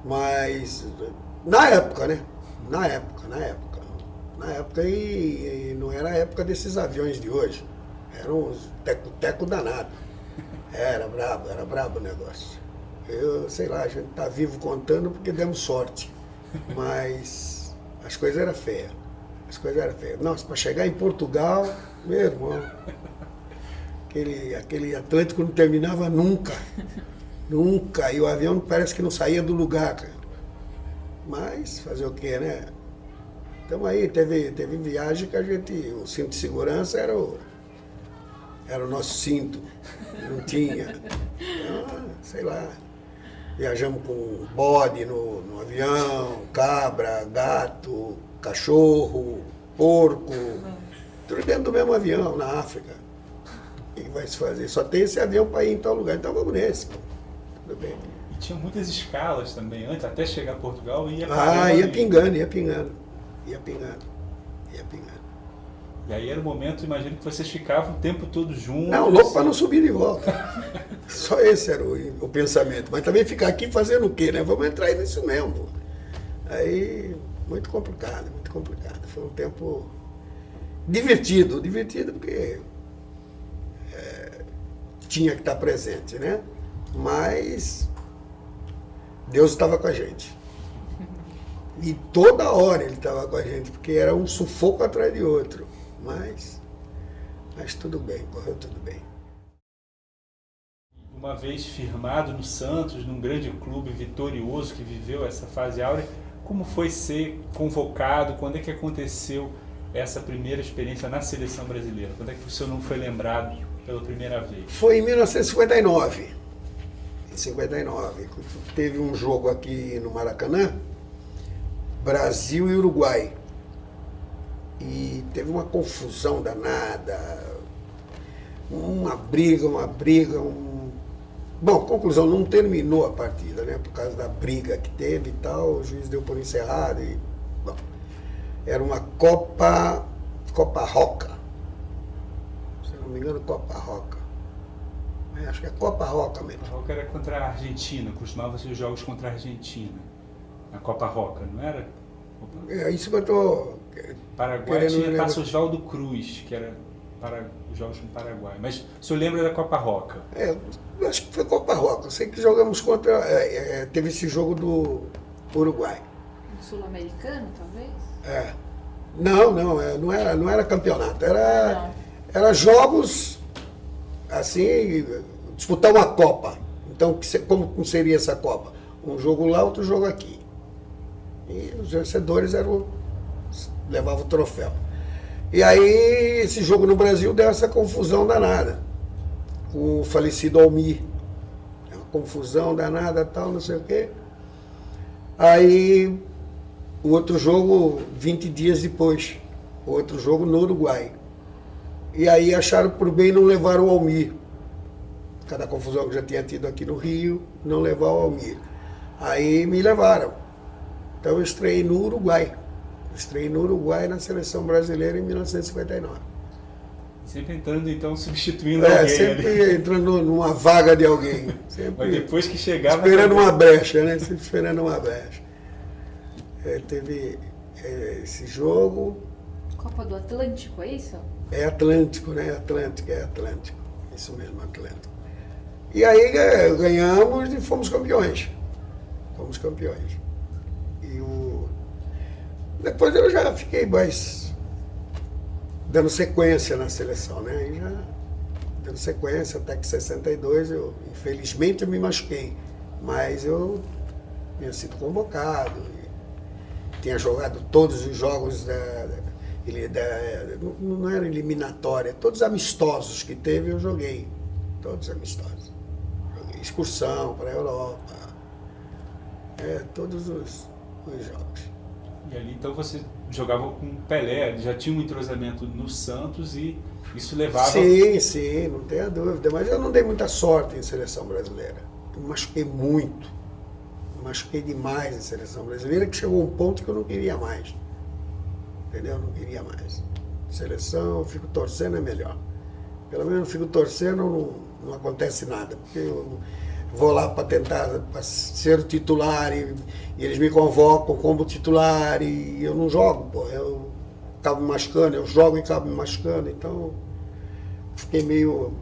Mas na época, né? Na época e não era a época desses aviões de hoje. Era uns teco-teco danado. Era brabo o negócio. Eu, sei lá, a gente tá vivo contando porque demos sorte. Mas as coisas eram feias. Nossa, para chegar em Portugal, meu irmão, aquele Atlântico não terminava nunca. Nunca. E o avião parece que não saía do lugar, cara. Mas fazer o quê, né? Então aí teve viagem que o cinto de segurança era o nosso cinto, não tinha. Então, sei lá, viajamos com bode no avião, cabra, gato, cachorro, porco, tudo dentro do mesmo avião, na África. O que vai se fazer? Só tem esse avião para ir em tal lugar, então vamos nesse. Tudo bem. E tinha muitas escalas também, antes, até chegar a Portugal, ia pingando. E aí era o momento, imagino que vocês ficavam o tempo todo juntos. Não, louco para não subir de volta. Só esse era o pensamento. Mas também ficar aqui fazendo o quê, né? Vamos entrar nisso mesmo. Aí, muito complicado. Foi um tempo divertido porque tinha que estar presente, né? Mas Deus estava com a gente. E toda hora ele estava com a gente, porque era um sufoco atrás de outro. Mas tudo bem, correu tudo bem. Uma vez firmado no Santos, num grande clube vitorioso que viveu essa fase áurea, como foi ser convocado? Quando é que aconteceu essa primeira experiência na seleção brasileira? Quando é que o senhor não foi lembrado pela primeira vez? Foi em 1959. Em 59. Teve um jogo aqui no Maracanã, Brasil e Uruguai. E teve uma confusão danada, uma briga. Bom, conclusão, não terminou a partida, né? Por causa da briga que teve e tal, o juiz deu por encerrado e... Bom, era uma Copa Roca. Se eu não me engano, Copa Roca. Acho que é Copa Roca mesmo. A Roca era contra a Argentina, costumava ser os jogos contra a Argentina. A Copa Roca, não era? É isso que eu tô... Paraguai tinha Taça Oswaldo Cruz, que era para os jogos no Paraguai. Mas o senhor lembra da Copa Roca? Acho que foi Copa Roca. Eu sei que jogamos contra... teve esse jogo do Uruguai. Sul-americano, talvez? Não era campeonato. Era jogos, assim, disputar uma Copa. Então, como seria essa Copa? Um jogo lá, outro jogo aqui. E os vencedores levavam o troféu. E aí, esse jogo no Brasil deu essa confusão danada. Com o falecido Almir. Uma confusão danada, tal, não sei o quê. Aí, o outro jogo, 20 dias depois. O outro jogo no Uruguai. E aí acharam por bem não levar o Almir. Cada confusão que já tinha tido aqui no Rio, não levar o Almir. Aí me levaram. Então eu estreiei no Uruguai. Na seleção brasileira em 1959. Sempre entrando, então, substituindo alguém sempre ali. entrando numa vaga de alguém. Sempre Mas depois que chegava... esperando também. uma brecha, né? Sempre esperando uma brecha. Teve esse jogo. Copa do Atlântico, é isso? É Atlântico, né? Atlântico. Isso mesmo, Atlântico. E aí ganhamos e fomos campeões. E depois eu já fiquei mais dando sequência na seleção, né? E já dando sequência até que em 62 eu, infelizmente, eu me machuquei. Mas eu tinha sido convocado, tinha jogado todos os jogos não era eliminatória, todos os amistosos que teve eu joguei. Todos amistosos. Joguei excursão para a Europa. Todos os jogos. E ali, então, você jogava com o Pelé, já tinha um entrosamento no Santos e isso levava... Sim, não tenha dúvida. Mas eu não dei muita sorte em seleção brasileira. Eu me machuquei muito. Me machuquei demais em seleção brasileira, que chegou um ponto que eu não queria mais. Entendeu? Eu não queria mais. Seleção, eu fico torcendo, é melhor. Pelo menos eu fico torcendo, não acontece nada. Porque eu vou lá para tentar ser o titular e eles me convocam como titular e eu não jogo, pô. Eu acabo me machucando, eu jogo e acabo me machucando. Então, fiquei meio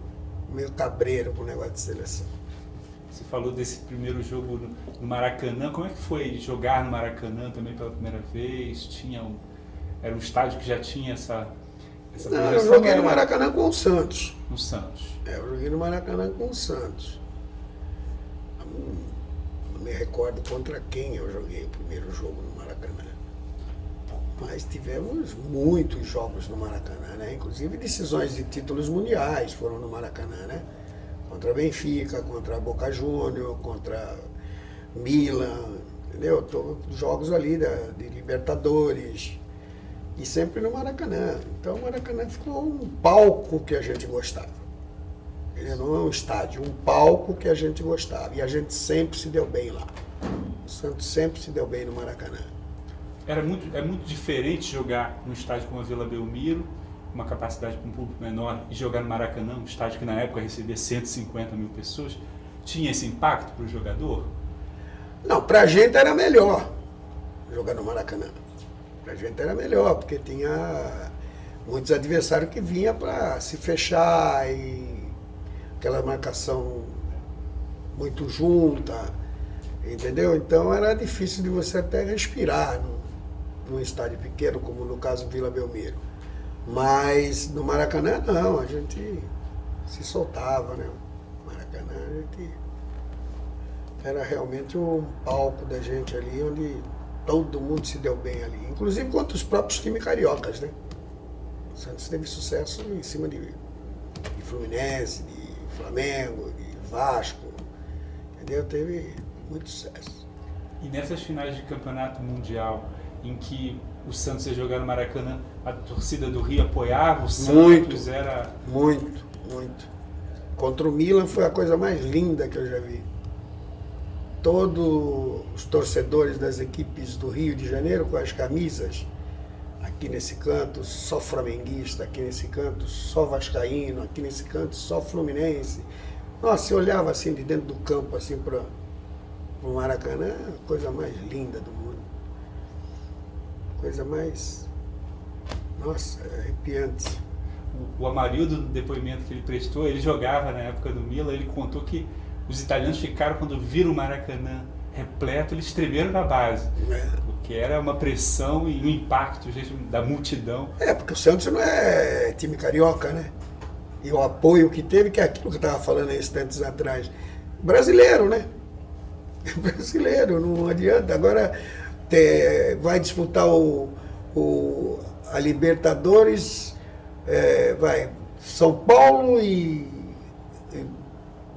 cabreiro com o negócio de seleção. Você falou desse primeiro jogo no Maracanã. Como é que foi jogar no Maracanã também pela primeira vez? Era um estádio que já tinha essa Não, eu joguei no Maracanã com o Santos. No Santos. Eu joguei no Maracanã com o Santos. Não me recordo contra quem eu joguei o primeiro jogo no Maracanã. Mas tivemos muitos jogos no Maracanã, né? Inclusive decisões de títulos mundiais foram no Maracanã, né? Contra Benfica, contra Boca Juniors, contra Milan, entendeu? Todos jogos ali de Libertadores. E sempre no Maracanã. Então o Maracanã ficou um palco que a gente gostava. Ele não é um estádio, um palco que a gente gostava. E a gente sempre se deu bem lá. O Santos sempre se deu bem no Maracanã. É muito diferente jogar num estádio como a Vila Belmiro, uma capacidade para um público menor, e jogar no Maracanã, um estádio que na época recebia 150 mil pessoas. Tinha esse impacto para o jogador? Não, pra gente era melhor jogar no Maracanã. Pra gente era melhor, porque tinha muitos adversários que vinham para se fechar e aquela marcação muito junta, entendeu? Então era difícil de você até respirar num estádio pequeno, como no caso Vila Belmiro. Mas no Maracanã não, a gente se soltava, né? No Maracanã a gente era realmente um palco da gente ali, onde todo mundo se deu bem ali, inclusive contra os próprios times cariocas, né? O Santos teve sucesso em cima de Fluminense, de Flamengo, de Vasco, entendeu? Teve muito sucesso. E nessas finais de campeonato mundial, em que o Santos ia jogar no Maracanã, a torcida do Rio apoiava o Santos? Muito. Contra o Milan foi a coisa mais linda que eu já vi. Todos os torcedores das equipes do Rio de Janeiro com as camisas, aqui nesse canto só flamenguista, aqui nesse canto só vascaíno, aqui nesse canto só fluminense. Nossa, eu olhava assim de dentro do campo, assim para o Maracanã, a coisa mais linda do mundo. Coisa mais, nossa, arrepiante. O Amarildo, no depoimento que ele prestou, ele jogava na época do Milan, ele contou que os italianos ficaram, quando viram o Maracanã repleto, eles tremeram na base. Porque era uma pressão e um impacto da multidão. Porque o Santos não é time carioca, né? E o apoio que teve, que é aquilo que eu estava falando há instantes atrás. Brasileiro, né? Brasileiro, não adianta. Agora vai disputar a Libertadores, vai São Paulo e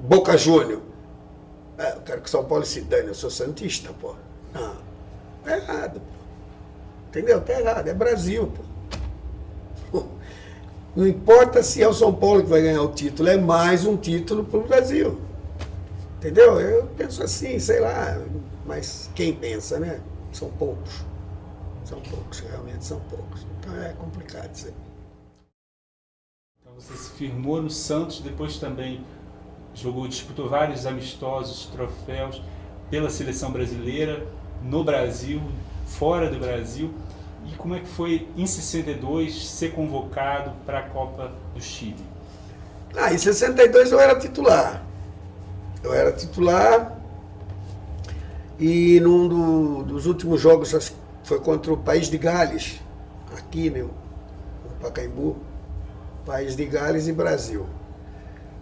Boca Juniors. Eu quero que São Paulo se dane, eu sou santista, pô. Não, tá errado, pô. Entendeu? Tá errado, é Brasil, pô. Não importa se é o São Paulo que vai ganhar o título, é mais um título pro Brasil. Entendeu? Eu penso assim, sei lá, mas quem pensa, né? São poucos. São poucos, realmente são poucos. Então é complicado isso aí. Então Você se firmou no Santos, depois também disputou vários amistosos, troféus pela seleção brasileira, no Brasil, fora do Brasil. E como é que foi, em 62, ser convocado para a Copa do Chile? Em 62 eu era titular. E num dos últimos jogos, acho que foi contra o País de Gales, aqui, né, no Pacaembu, País de Gales e Brasil.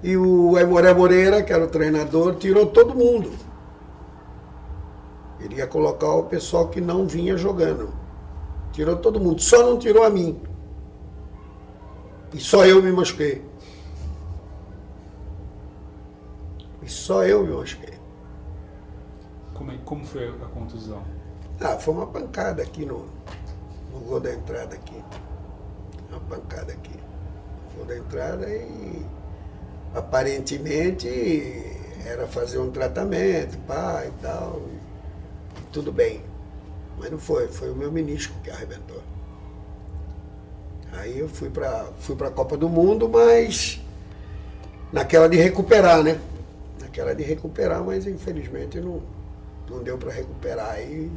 E o Aimoré Moreira, que era o treinador, tirou todo mundo. Ele ia colocar o pessoal que não vinha jogando. Tirou todo mundo, só não tirou a mim. E só eu me machuquei. Como foi a contusão? Foi uma pancada aqui no gol da entrada aqui. Uma pancada aqui. No gol da entrada e aparentemente era fazer um tratamento, e tal. E tudo bem. Mas não foi o meu menisco que arrebentou. Aí eu fui pra Copa do Mundo, mas naquela de recuperar, né? Mas infelizmente não deu para recuperar. E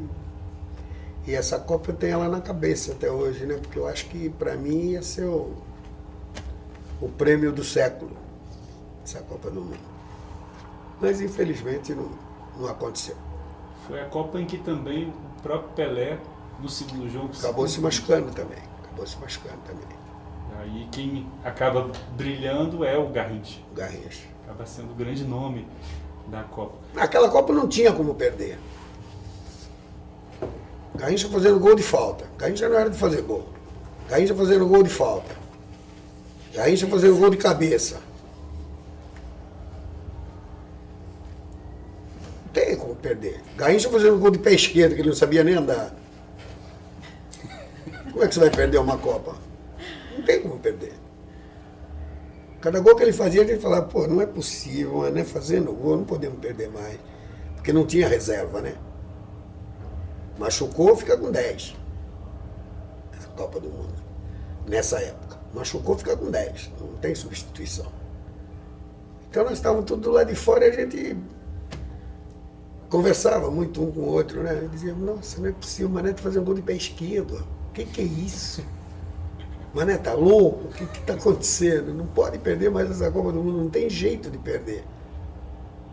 essa Copa eu tenho ela na cabeça até hoje, né? Porque eu acho que para mim ia ser o prêmio do século, essa Copa do Mundo. Mas infelizmente não aconteceu. Foi a Copa em que também o próprio Pelé, no segundo jogo... Acabou se machucando também. Aí quem acaba brilhando é o Garrincha. Garrincha. Acaba sendo o grande nome da Copa. Aquela Copa não tinha como perder. Garrincha fazendo gol de falta. Garrincha não era de fazer gol. Garrincha fazendo gol de falta. Garrincha fazendo gol de cabeça. Não tem como perder. Garrincha fazendo gol de pé esquerdo, que ele não sabia nem andar. Como é que você vai perder uma Copa? Não tem como perder. Cada gol que ele fazia, a gente falava, não é possível, né? Fazendo gol, não podemos perder mais. Porque não tinha reserva, né? Machucou, fica com 10. Essa Copa do Mundo. Nessa época. Machucou, fica com 10. Não tem substituição. Então nós estávamos todos do lado de fora e a gente conversava muito um com o outro, né? Dizíamos, nossa, não é possível, o Mané tá fazendo gol de pé esquerdo. O que é isso? Mané tá louco? O que está acontecendo? Não pode perder mais essa Copa do Mundo, não tem jeito de perder.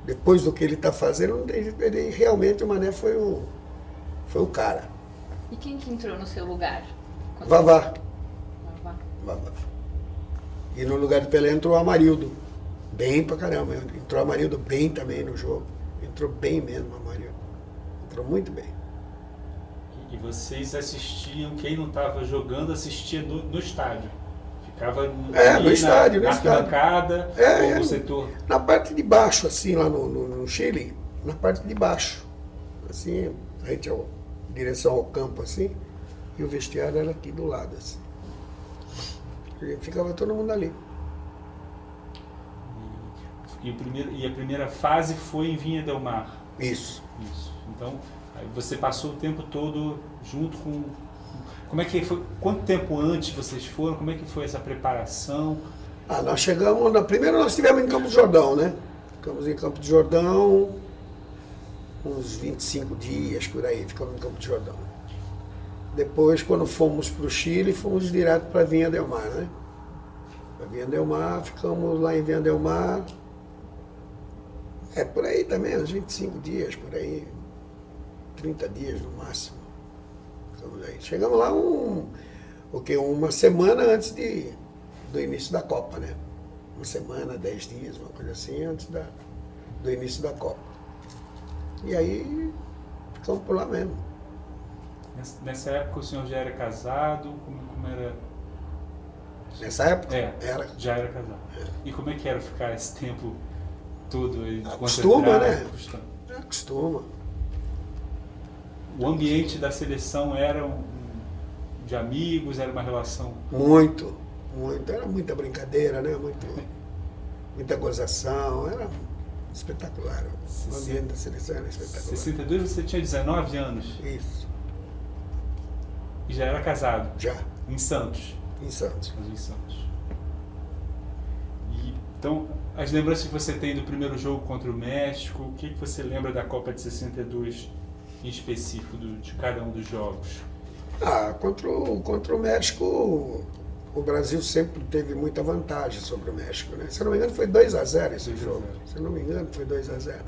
Depois do que ele está fazendo, não tem jeito de perder. E realmente o Mané foi o cara. E quem que entrou no seu lugar? Vavá. E no lugar de Pelé entrou o Amarildo. Bem pra caramba. Entrou o Amarildo bem também no jogo. Entrou bem mesmo o Amarildo. Entrou muito bem. E vocês assistiam, quem não estava jogando assistia no estádio? Ficava no estádio, na arquibancada, ou no setor? Na parte de baixo, assim, lá no Chile, na parte de baixo. Assim, a gente em direção ao campo, assim, e o vestiário era aqui do lado, assim. E ficava todo mundo ali. E a primeira fase foi em Viña del Mar? Isso. Então, aí você passou o tempo todo junto com... Como é que foi? Quanto tempo antes vocês foram? Como é que foi essa preparação? Nós chegamos... Primeiro nós estivemos em Campos do Jordão, né? Ficamos em Campos do Jordão uns 25 dias por aí, ficamos em Campos do Jordão. Depois, quando fomos para o Chile, fomos direto para Viña del Mar, né? Para Viña del Mar, ficamos lá em Viña del Mar. Por aí também, uns 25 dias, por aí. 30 dias no máximo. Chegamos lá uma semana antes do início da Copa, né? Uma semana, 10 dias, uma coisa assim, antes do início da Copa. E aí ficamos por lá mesmo. Nessa época o senhor já era casado? Como era? Nessa época? Era. Já era casado. E como é que era ficar esse tempo todo aí? Acostuma, né? Acostuma. O ambiente da seleção era de amigos, era uma relação? Muito. Era muita brincadeira, né? Muita gozação, era espetacular. O ambiente da seleção era espetacular. Em 62 você tinha 19 anos? Isso. E já era casado? Já. Em Santos? Em Santos. Mas em Santos. Então, as lembranças que você tem do primeiro jogo contra o México, o que você lembra da Copa de 62 em específico, de cada um dos jogos? Contra o México, o Brasil sempre teve muita vantagem sobre o México, né? Se eu não me engano, foi 2-0 esse jogo. Se eu não me engano, foi 2-0.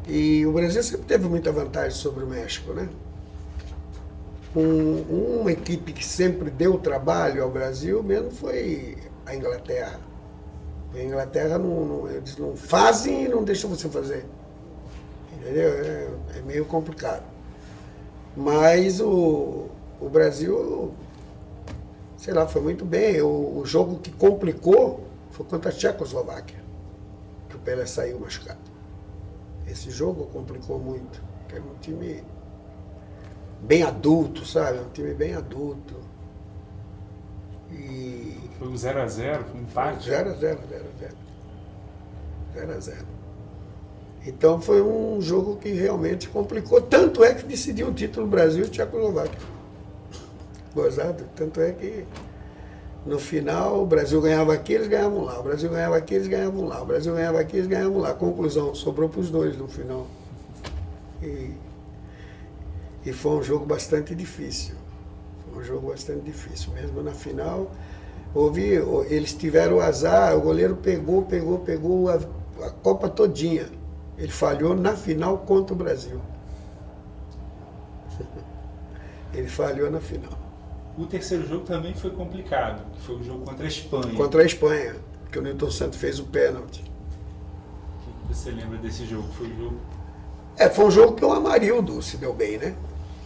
E o Brasil sempre teve muita vantagem sobre o México, né? Uma equipe que sempre deu trabalho ao Brasil mesmo foi a Inglaterra. A Inglaterra eles não fazem e não deixam você fazer. Entendeu? É meio complicado. Mas o Brasil, sei lá, foi muito bem. O jogo que complicou foi contra a Tchecoslováquia, que o Pelé saiu machucado. Esse jogo complicou muito, porque era um time bem adulto, sabe? Um time bem adulto. E foi um 0-0, foi um empate? 0-0. Então foi um jogo que realmente complicou. Tanto é que decidiu o título Brasil e Tchecoslováquia. Gozado. Tanto é que no final o Brasil ganhava aqui, eles ganhavam lá. O Brasil ganhava aqui, eles ganhavam lá. O Brasil ganhava aqui, eles ganhavam lá. Conclusão, sobrou para os dois no final. E foi um jogo bastante difícil. Mesmo na final, eles tiveram azar, o goleiro pegou a Copa todinha. Ele falhou na final contra o Brasil. Ele falhou na final. O terceiro jogo também foi complicado, que foi o jogo contra a Espanha. Contra a Espanha, que o Nilton Santos fez o pênalti. O que você lembra desse jogo? Foi um jogo que o Amarildo se deu bem, né?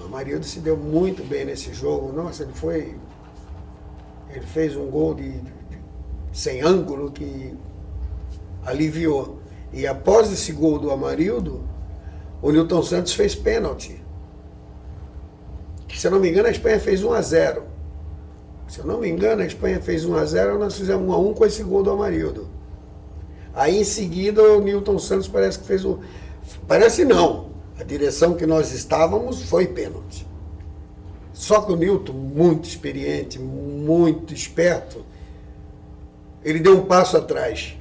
O Amarildo se deu muito bem nesse jogo. Nossa, ele fez um gol sem ângulo que aliviou. E após esse gol do Amarildo, o Nilton Santos fez pênalti. Se eu não me engano, a Espanha fez 1-0. Se eu não me engano, a Espanha fez 1-0, nós fizemos 1-1 com esse gol do Amarildo. Aí em seguida o Nilton Santos parece que fez o... Parece não. A direção que nós estávamos foi pênalti. Só que o Nilton, muito experiente, muito esperto, ele deu um passo atrás.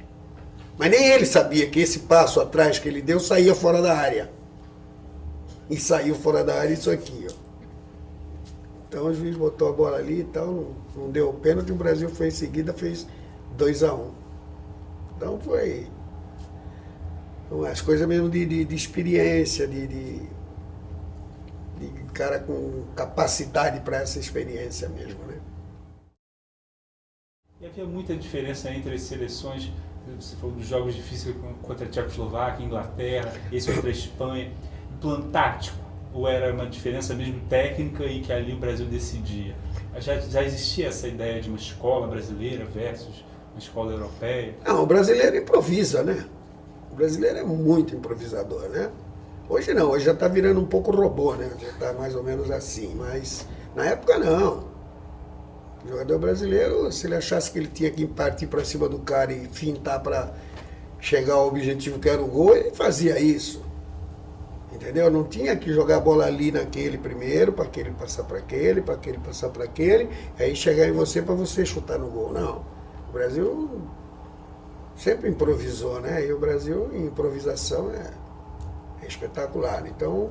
Mas nem ele sabia que esse passo atrás que ele deu saía fora da área. E saiu fora da área isso aqui, ó. Então o juiz botou a bola ali e tal, não deu o pênalti, o Brasil foi em seguida, fez 2-1. Então foi as coisas mesmo de experiência, de cara com capacidade para essa experiência mesmo, né? E havia muita diferença entre as seleções, você falou dos jogos difíceis contra a Tchecoslováquia, Inglaterra, esse contra a Espanha, em plano tático, ou era uma diferença mesmo técnica e que ali o Brasil decidia? Já existia essa ideia de uma escola brasileira versus uma escola europeia? Não, o brasileiro improvisa, né? O brasileiro é muito improvisador, né? Hoje não, hoje já está virando um pouco robô, né? Já está mais ou menos assim, mas na época não. O jogador brasileiro, se ele achasse que ele tinha que partir para cima do cara e fintar para chegar ao objetivo que era o gol, ele fazia isso. Entendeu? Não tinha que jogar a bola ali naquele primeiro, para aquele passar para aquele, para aquele passar para aquele, aí chegar em você para você chutar no gol. Não. O Brasil sempre improvisou, né? E o Brasil, em improvisação, é espetacular. Então,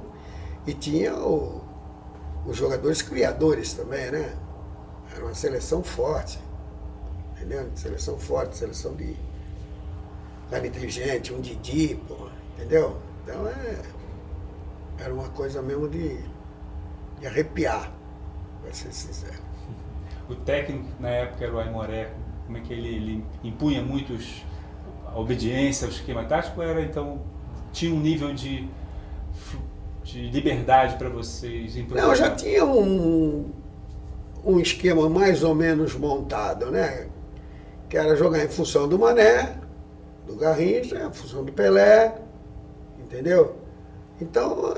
e tinha os jogadores criadores também, né? Era uma seleção forte, entendeu? Seleção forte, seleção de cara inteligente, um Didi, pô, entendeu? Então era uma coisa mesmo de arrepiar, para ser sincero. O técnico na época era o Aimoré, como é que ele impunha muito a obediência ao esquema tático, ou era então, tinha um nível de liberdade para vocês improvisar? Não, já tinha um esquema mais ou menos montado, né? Que era jogar em função do Mané, do Garrincha, em função do Pelé, entendeu? Então,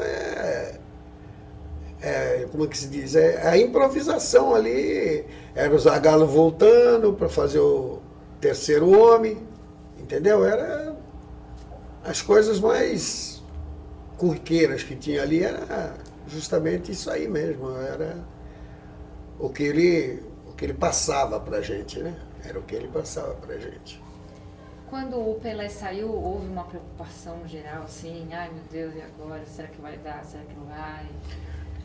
como é que se diz? A improvisação ali, era o Zagallo voltando para fazer o terceiro homem, entendeu? Era as coisas mais corriqueiras que tinha ali, era justamente isso aí mesmo, era o que ele passava pra gente, né? Era o que ele passava pra gente. Quando o Pelé saiu, houve uma preocupação geral, assim, ai meu Deus, e agora? Será que vai dar? Será que não vai?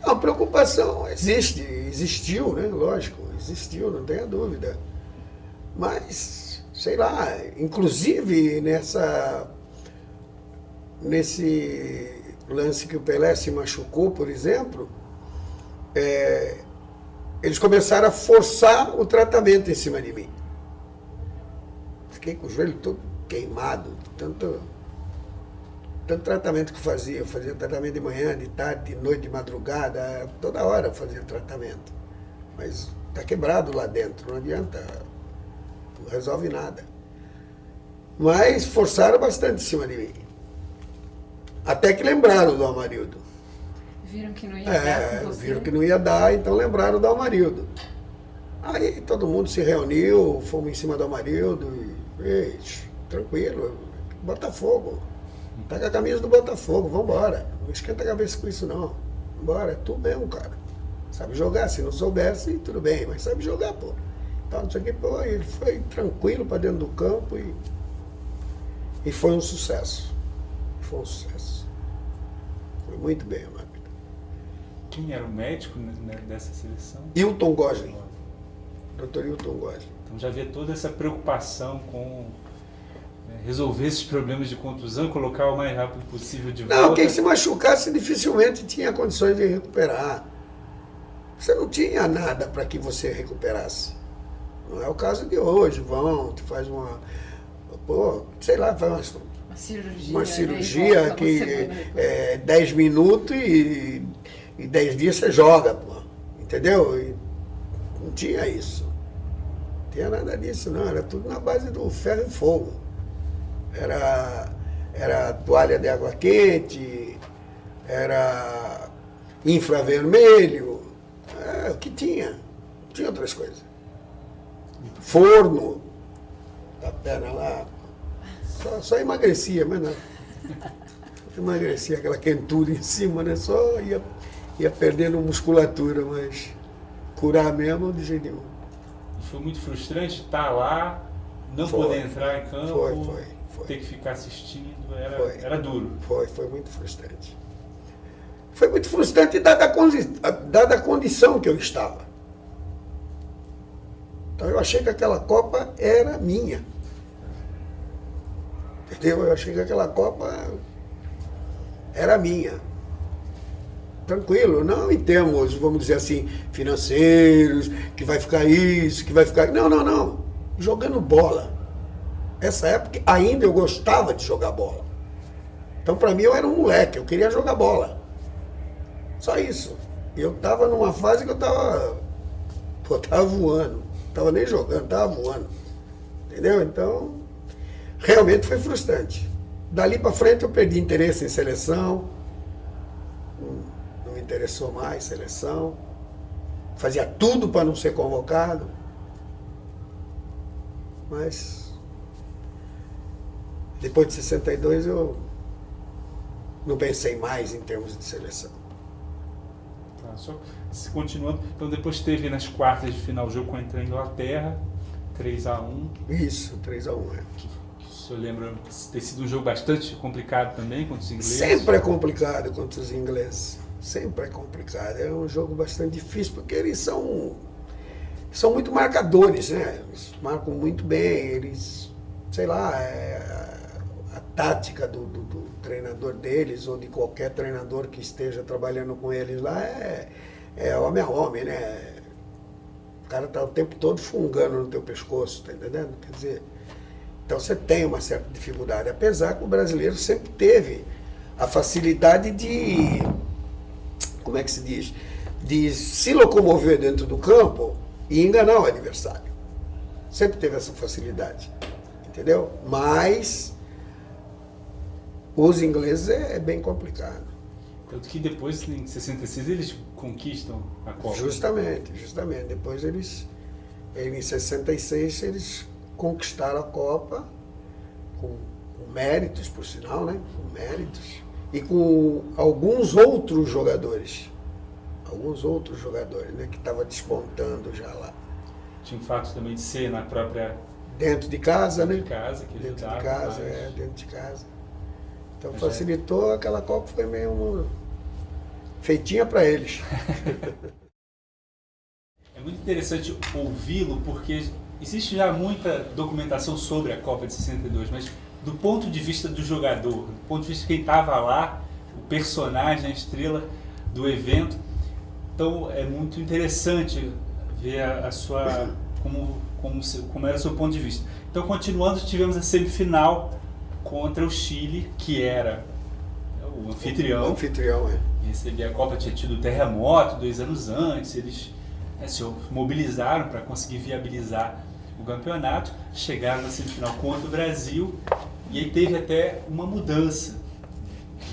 A preocupação existiu, né? Lógico, existiu, não tenha dúvida. Mas, sei lá, inclusive nesse lance que o Pelé se machucou, por exemplo, eles começaram a forçar o tratamento em cima de mim. Fiquei com o joelho todo queimado, tanto tratamento que eu fazia tratamento de manhã, de tarde, de noite, de madrugada, toda hora eu fazia tratamento. Mas está quebrado lá dentro, não adianta, não resolve nada. Mas forçaram bastante em cima de mim. Até que lembraram do Amarildo. Viram que não ia dar com você? Viram que não ia dar, então lembraram do Amarildo. Aí todo mundo se reuniu, fomos em cima do Amarildo e, tranquilo, Botafogo. Tá com a camisa do Botafogo, vambora. Não esquenta a cabeça com isso não. Vambora, é tu mesmo, cara. Sabe jogar, se não soubesse, tudo bem, mas sabe jogar, pô. Então, não sei o que, pô, ele foi tranquilo pra dentro do campo e foi um sucesso. Foi um sucesso. Foi muito bem, Amado. Quem era o médico dessa seleção? Hilton Gosling. Dr. Hilton Gosling. Então já havia toda essa preocupação com resolver esses problemas de contusão, colocar o mais rápido possível de volta. Não, quem se machucasse dificilmente tinha condições de recuperar. Você não tinha nada para que você recuperasse. Não é o caso de hoje. Tu faz sei lá, faz uma cirurgia né? que 10 minutos e 10 dias você joga, pô. Entendeu? E não tinha isso. Não tinha nada disso, não. Era tudo na base do ferro e fogo. Era toalha de água quente, era infravermelho, o que tinha. Não tinha outras coisas. Forno, a perna lá, só emagrecia, mas não. Emagrecia aquela quentura em cima, né? Só ia perdendo musculatura, mas curar mesmo de jeito nenhum. Foi muito frustrante estar lá, não poder entrar em campo, foi. ter que ficar assistindo, era duro. Foi muito frustrante. Foi muito frustrante dada a condição que eu estava. Então eu achei que aquela Copa era minha. Entendeu? Eu achei que aquela Copa era minha. Tranquilo, não em termos, vamos dizer assim, financeiros, que vai ficar isso, que vai ficar... Não. Jogando bola. Essa época ainda eu gostava de jogar bola. Então para mim eu era um moleque, eu queria jogar bola. Só isso. Eu estava numa fase que eu estava voando. Estava nem jogando, estava voando. Entendeu? Então, realmente foi frustrante. Dali para frente eu perdi interesse em seleção. Não me interessou mais seleção. Fazia tudo para não ser convocado. Mas depois de 62 eu não pensei mais em termos de seleção. Tá, só continuando, então depois teve nas quartas de final o jogo contra a Inglaterra, 3-1. Isso, 3-1, Que o senhor lembra ter sido um jogo bastante complicado também contra os ingleses? Sempre é complicado contra os ingleses. Sempre é complicado. É um jogo bastante difícil, porque eles são muito marcadores, né? Eles marcam muito bem, eles, sei lá, a tática do treinador deles, ou de qualquer treinador que esteja trabalhando com eles lá, é homem a homem, né? O cara tá o tempo todo fungando no teu pescoço, tá entendendo? Quer dizer, então você tem uma certa dificuldade, apesar que o brasileiro sempre teve a facilidade de, como é que se diz, de se locomover dentro do campo e enganar o adversário. Sempre teve essa facilidade, entendeu? Mas os ingleses é bem complicado. Tanto que depois, em 66, eles conquistam a Copa. Justamente. Depois em 66, eles conquistaram a Copa com méritos, por sinal, né? Com méritos. E com alguns outros jogadores, né? Que estavam despontando já lá. Tinha o fato também de ser na própria dentro de casa, né? De casa, que Dentro de ajudava casa, mais. dentro de casa. Então Mas facilitou, aquela Copa foi meio feitinha para eles. É muito interessante ouvi-lo, porque existe já muita documentação sobre a Copa de 62, mas do ponto de vista do jogador, do ponto de vista de quem estava lá, o personagem, a estrela do evento, então é muito interessante ver a sua como era o seu ponto de vista. Então, continuando, tivemos a semifinal contra o Chile, que era o anfitrião. O anfitrião, Recebia a Copa, tinha tido terremoto 2 anos antes, eles se mobilizaram para conseguir viabilizar o campeonato, chegaram na semifinal contra o Brasil, e aí teve até uma mudança.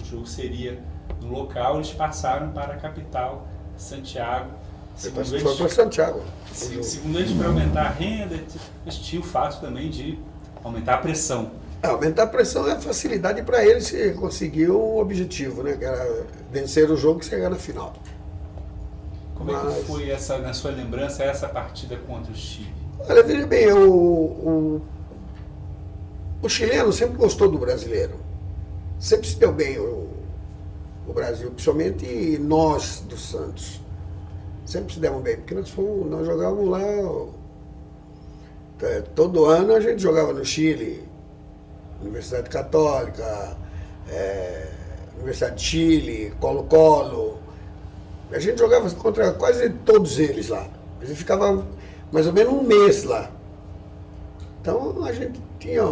O jogo seria no local, eles passaram para a capital, Santiago. Foi para Santiago. Segundo eles, para aumentar a renda, mas tinha o fato também de aumentar a pressão. Aumentar a pressão é a facilidade para eles conseguir o objetivo, né? Que era vencer o jogo e chegar na final. Como é que foi na sua lembrança, essa partida contra o Chile? Olha, veja bem, o chileno sempre gostou do brasileiro. Sempre se deu bem o Brasil, principalmente nós do Santos. Sempre se demos bem, porque nós jogávamos lá, todo ano a gente jogava no Chile, Universidade Católica, Universidade de Chile, Colo-Colo. A gente jogava contra quase todos eles lá. A gente ficava mais ou menos um mês lá. Então a gente tinha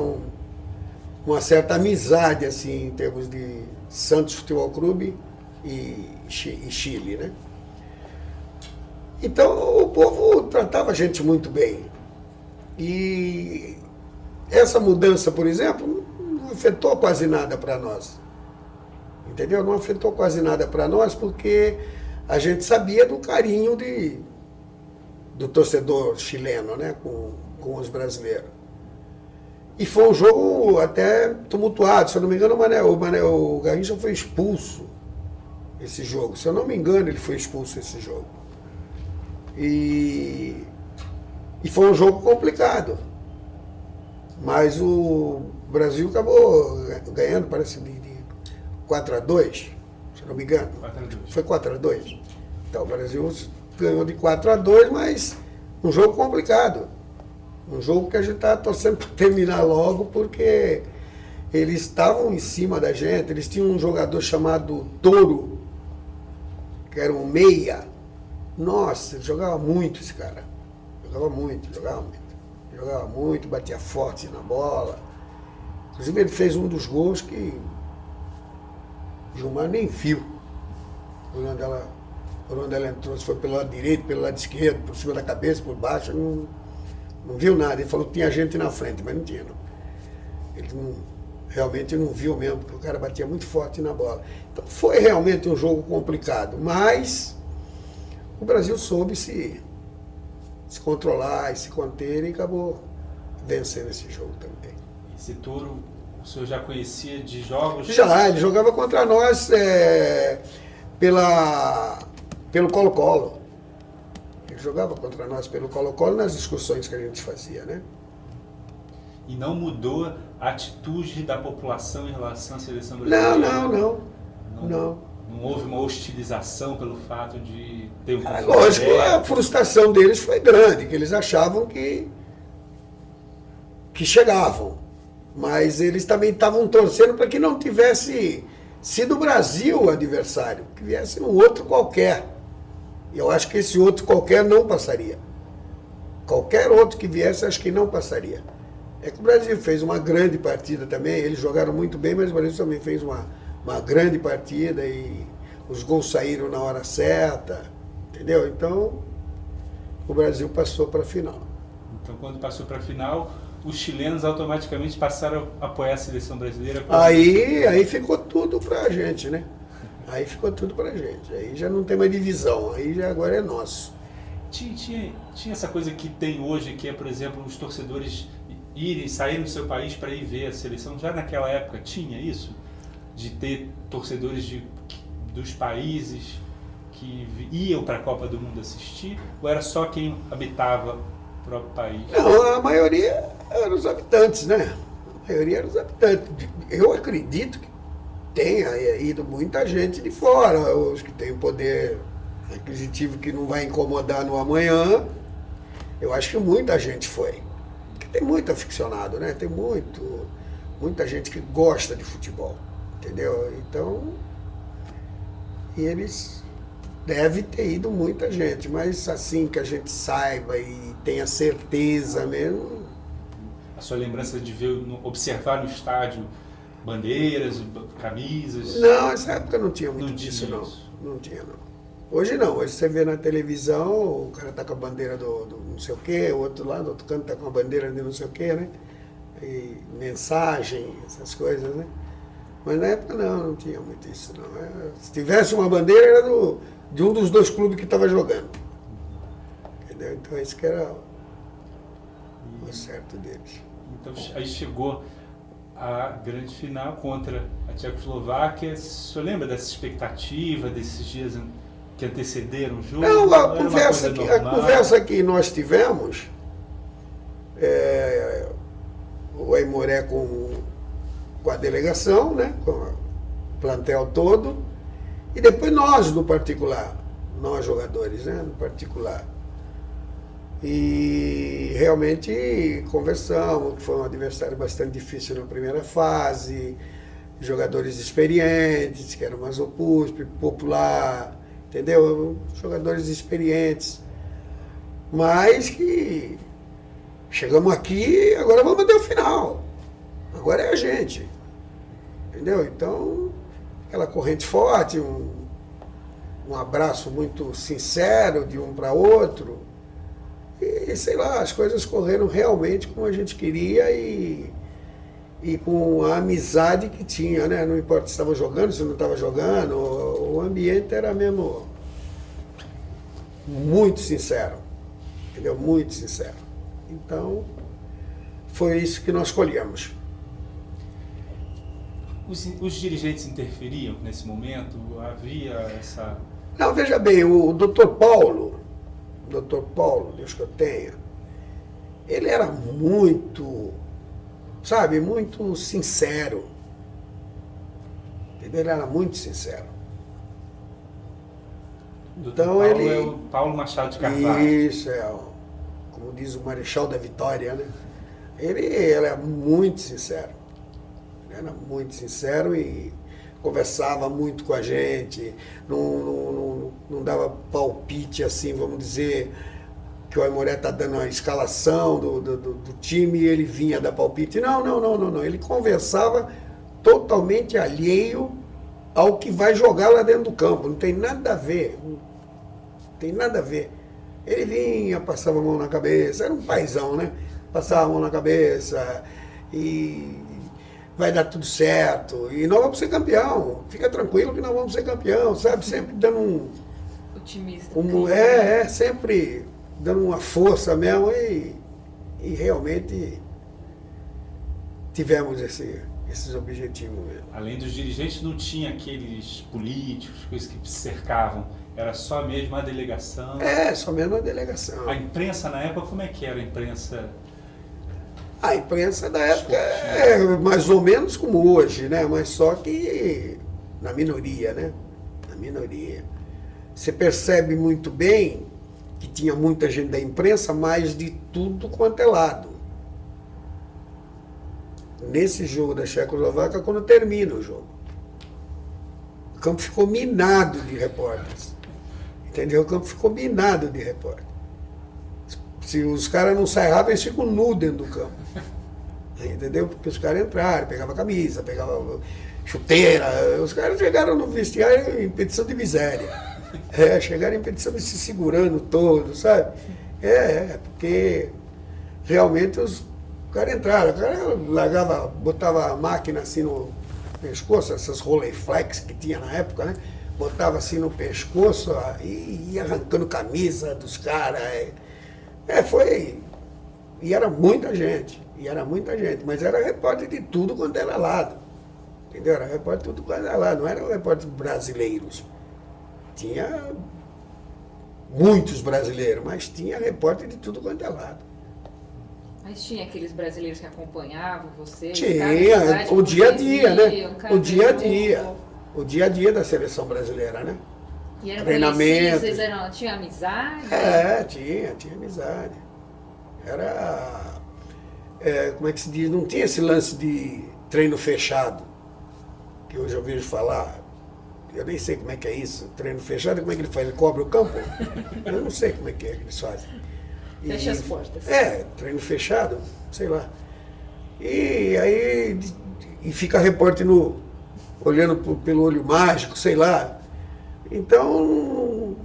uma certa amizade assim, em termos de Santos Futebol Clube e Chile, né? Então o povo tratava a gente muito bem. E essa mudança, por exemplo, não afetou quase nada para nós. Entendeu? Não afetou quase nada para nós porque a gente sabia do carinho do torcedor chileno, né, com os brasileiros. E foi um jogo até tumultuado. Se eu não me engano, o Garrincha foi expulso esse jogo. Se eu não me engano, ele foi expulso esse jogo. E foi um jogo complicado. Mas o Brasil acabou ganhando, parece, de 4-2, se eu não me engano. 4-2. Foi 4-2. Então o Brasil ganhou de 4-2, mas um jogo complicado. Um jogo que a gente estava torcendo para terminar logo, porque eles estavam em cima da gente. Eles tinham um jogador chamado Toro, que era um meia. Nossa, ele jogava muito esse cara. Jogava muito, batia forte na bola. Inclusive ele fez um dos gols que Gilmar nem viu. Por onde ela entrou, se foi pelo lado direito, pelo lado esquerdo, por cima da cabeça, por baixo, não viu nada. Ele falou que tinha gente na frente, mas não tinha. Não. Ele realmente não viu mesmo, porque o cara batia muito forte na bola. Então foi realmente um jogo complicado, mas o Brasil soube se controlar e se conter e acabou vencendo esse jogo também. Esse Toro, o senhor já conhecia de jogos? Já, ele jogava contra nós pelo Colo-Colo. Ele jogava contra nós pelo Colo-Colo nas excursões que a gente fazia, né? E não mudou a atitude da população em relação à seleção brasileira? Não. Não houve uma hostilização pelo fato de ter um conflito? Lógico, a frustração deles foi grande, que eles achavam que chegavam. Mas eles também estavam torcendo para que não tivesse sido o Brasil o adversário, que viesse um outro qualquer. E eu acho que esse outro qualquer não passaria. Qualquer outro que viesse, acho que não passaria. É que o Brasil fez uma grande partida também, eles jogaram muito bem, mas o Brasil também fez uma grande partida e os gols saíram na hora certa, entendeu? Então, o Brasil passou para a final. Então, quando passou para a final, os chilenos automaticamente passaram a apoiar a seleção brasileira? Aí ficou tudo para a gente, né? Aí ficou tudo para a gente. Aí já não tem mais divisão, aí já agora é nosso. Tinha essa coisa que tem hoje, que é, por exemplo, os torcedores saírem do seu país para ir ver a seleção. Já naquela época tinha isso? De ter torcedores dos países que iam para a Copa do Mundo assistir? Ou era só quem habitava o próprio país? Não, a maioria Eram os habitantes, né? A maioria eram os habitantes. Eu acredito que tenha ido muita gente de fora, os que têm poder aquisitivo que não vai incomodar no amanhã. Eu acho que muita gente foi. Porque tem muito aficionado, né? Tem muita gente que gosta de futebol, entendeu? Então, eles devem ter ido muita gente, mas assim que a gente saiba e tenha certeza mesmo. A sua lembrança de ver, observar no estádio bandeiras, camisas? Não, nessa época não tinha muito Não disso, tinha não. isso. Não tinha, não. Hoje não, hoje você vê na televisão, o cara tá com a bandeira do não sei o quê, o outro lá, do outro canto tá com a bandeira de não sei o quê, né? E mensagem, essas coisas, né? Mas na época não tinha muito isso, não. Se tivesse uma bandeira, era de um dos dois clubes que estava jogando. Entendeu? Então esse que era o certo deles. Então aí chegou a grande final contra a Tchecoslováquia. O senhor lembra dessa expectativa, desses dias que antecederam o jogo? Não, Era a uma conversa, coisa a normal? conversa que nós tivemos, o Aimoré com a delegação, né, com o plantel todo, e depois nós no particular, nós jogadores, né, no particular. E realmente conversamos, que foi um adversário bastante difícil na primeira fase, jogadores experientes, que eram mais opustos, popular, entendeu? Jogadores experientes, mas que chegamos aqui, agora vamos até o final. Agora é a gente, entendeu? Então, aquela corrente forte, um abraço muito sincero de um para outro, e sei lá, as coisas correram realmente como a gente queria e com a amizade que tinha, né? Não importa se estava jogando, se não estava jogando, o ambiente era mesmo muito sincero, entendeu? Muito sincero. Então, foi isso que nós escolhemos. Os dirigentes interferiam nesse momento? Havia essa... Não, veja bem, o Dr. Paulo, Deus que eu tenha, ele era muito, sabe, muito sincero. Entendeu? Ele era muito sincero. Então Paulo ele é o Paulo Machado de Carvalho. Isso, como diz o Marechal da Vitória, né? Ele é muito sincero. Ele era muito sincero e conversava muito com a gente, não dava palpite assim, vamos dizer, que o Aimoré está dando a escalação do time e ele vinha dar palpite. Não. Ele conversava totalmente alheio ao que vai jogar lá dentro do campo. Não tem nada a ver. Não tem nada a ver. Ele vinha, passava a mão na cabeça, era um paizão, né? Passava a mão na cabeça e vai dar tudo certo. E nós vamos ser campeão. Fica tranquilo que nós vamos ser campeão, sabe? Sempre dando otimista. Sempre dando uma força mesmo e realmente tivemos esses objetivos mesmo. Além dos dirigentes, não tinha aqueles políticos, coisas que cercavam. Era só mesmo a delegação. Só mesmo a delegação. A imprensa na época, como é que era a imprensa? A imprensa da época é mais ou menos como hoje, né? Mas só que na minoria, né? Na minoria. Você percebe muito bem que tinha muita gente da imprensa, mas de tudo quanto é lado. Nesse jogo da Tchecoslováquia, quando termina o jogo, o campo ficou minado de repórteres. Entendeu? O campo ficou minado de repórteres. Se os caras não saem rápido, eles ficam nus dentro do campo. Entendeu? Porque os caras entraram, pegavam camisa, pegavam chuteira. Os caras chegaram no vestiário em petição de miséria. Chegaram em petição de se segurando todo, sabe? Porque realmente os caras entraram. O cara botava a máquina assim no pescoço, essas Rolleiflex que tinha na época, né? Botava assim no pescoço e ia arrancando camisa dos caras. Foi. E era muita gente. Mas era repórter de tudo quanto era lado. Entendeu? Era repórter de tudo quanto era lado. Não eram repórteres brasileiros. Tinha muitos brasileiros, mas tinha repórter de tudo quanto é lado. Mas tinha aqueles brasileiros que acompanhavam vocês? Tinha, o dia a dia, né? O dia a dia. Novo. O dia a dia da seleção brasileira, né? E eram Treinamento. conhecidos, tinham amizade? Tinha amizade. Era, como é que se diz, não tinha esse lance de treino fechado, que hoje eu vejo falar. Eu nem sei como é que é isso, treino fechado, como é que ele faz? Ele cobre o campo? Eu não sei como é que eles fazem. Fecha as portas. Treino fechado, sei lá. E aí fica repórter olhando pelo olho mágico, sei lá. Então,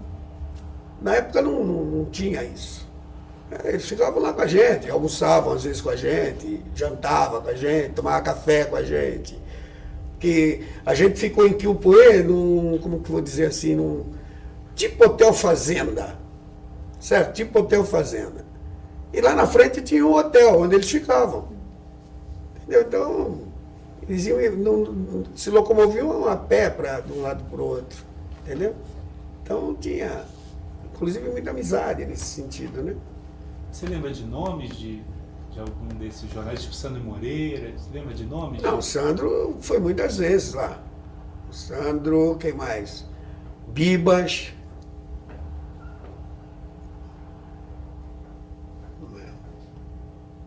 na época não tinha isso. Eles ficavam lá com a gente, almoçavam às vezes com a gente, jantavam com a gente, tomavam café com a gente. Que a gente ficou em Quilpué, como que eu vou dizer assim, tipo hotel fazenda, certo? Tipo hotel fazenda. E lá na frente tinha um hotel onde eles ficavam. Entendeu? Então, eles se locomoviam a pé de um lado para o outro. Entendeu? Então tinha, inclusive, muita amizade nesse sentido, né? Você lembra de nomes de algum desses jornais, tipo Sandro Moreira? Você lembra de nomes? Não, o Sandro foi muitas vezes lá. O Sandro, quem mais? Bibas.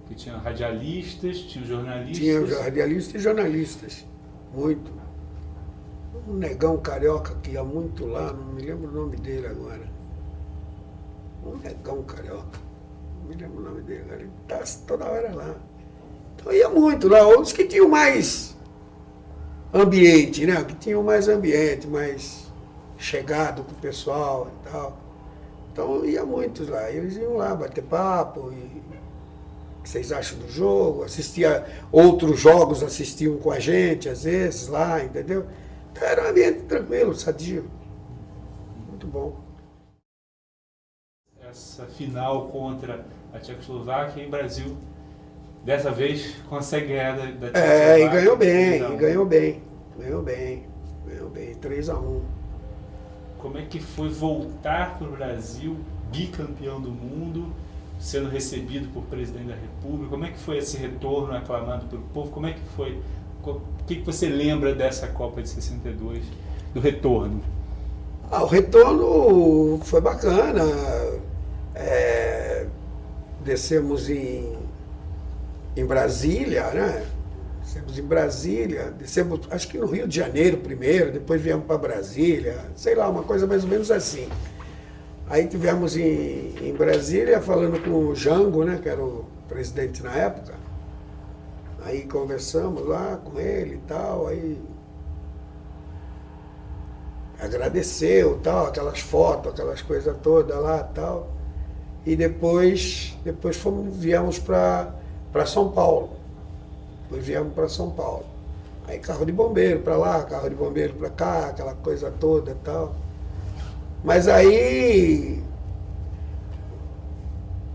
Que tinha radialistas, tinha jornalistas. Tinha radialistas e jornalistas. Muito. Um negão carioca que ia muito lá, não me lembro o nome dele agora. Um negão carioca. Não me lembro o nome dele agora. Ele está toda hora lá. Então ia muito lá. Outros que tinham mais ambiente, né? Que tinham mais ambiente, mais chegado com o pessoal e tal. Então ia muitos lá. Eles iam lá bater papo e o que vocês acham do jogo? Assistia outros jogos, assistiam com a gente, às vezes, lá, entendeu? Então era um ambiente tranquilo, sadio. Muito bom. Essa final contra a Tchecoslováquia e o Brasil, dessa vez, consegue ganhar da Tchecoslováquia. E ganhou bem, ganhou bem, 3-1. Como é que foi voltar para o Brasil, bicampeão do mundo, sendo recebido por presidente da República? Como é que foi esse retorno aclamado pelo povo? Como é que foi? O que você lembra dessa Copa de 62, do retorno? O retorno foi bacana. Descemos em Brasília, né? Descemos em Brasília, acho que no Rio de Janeiro primeiro, depois viemos para Brasília, sei lá, uma coisa mais ou menos assim. Aí tivemos em Brasília falando com o Jango, né, que era o presidente na época. Aí conversamos lá com ele e tal, aí agradeceu, tal, aquelas fotos, aquelas coisas todas lá e tal. E depois viemos para São Paulo. Depois viemos para São Paulo. Aí carro de bombeiro para lá, carro de bombeiro para cá, aquela coisa toda e tal. Mas aí,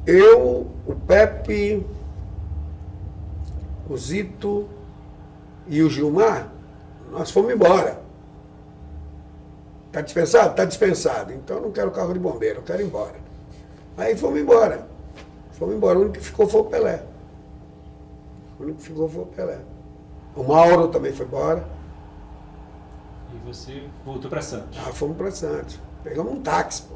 eu, o Pepe, o Zito e o Gilmar, nós fomos embora. Está dispensado? Está dispensado. Então eu não quero carro de bombeiro, eu quero ir embora. Aí fomos embora. O único que ficou foi o Pelé. O Mauro também foi embora. E você voltou para Santos? Fomos para Santos. Pegamos um táxi, pô.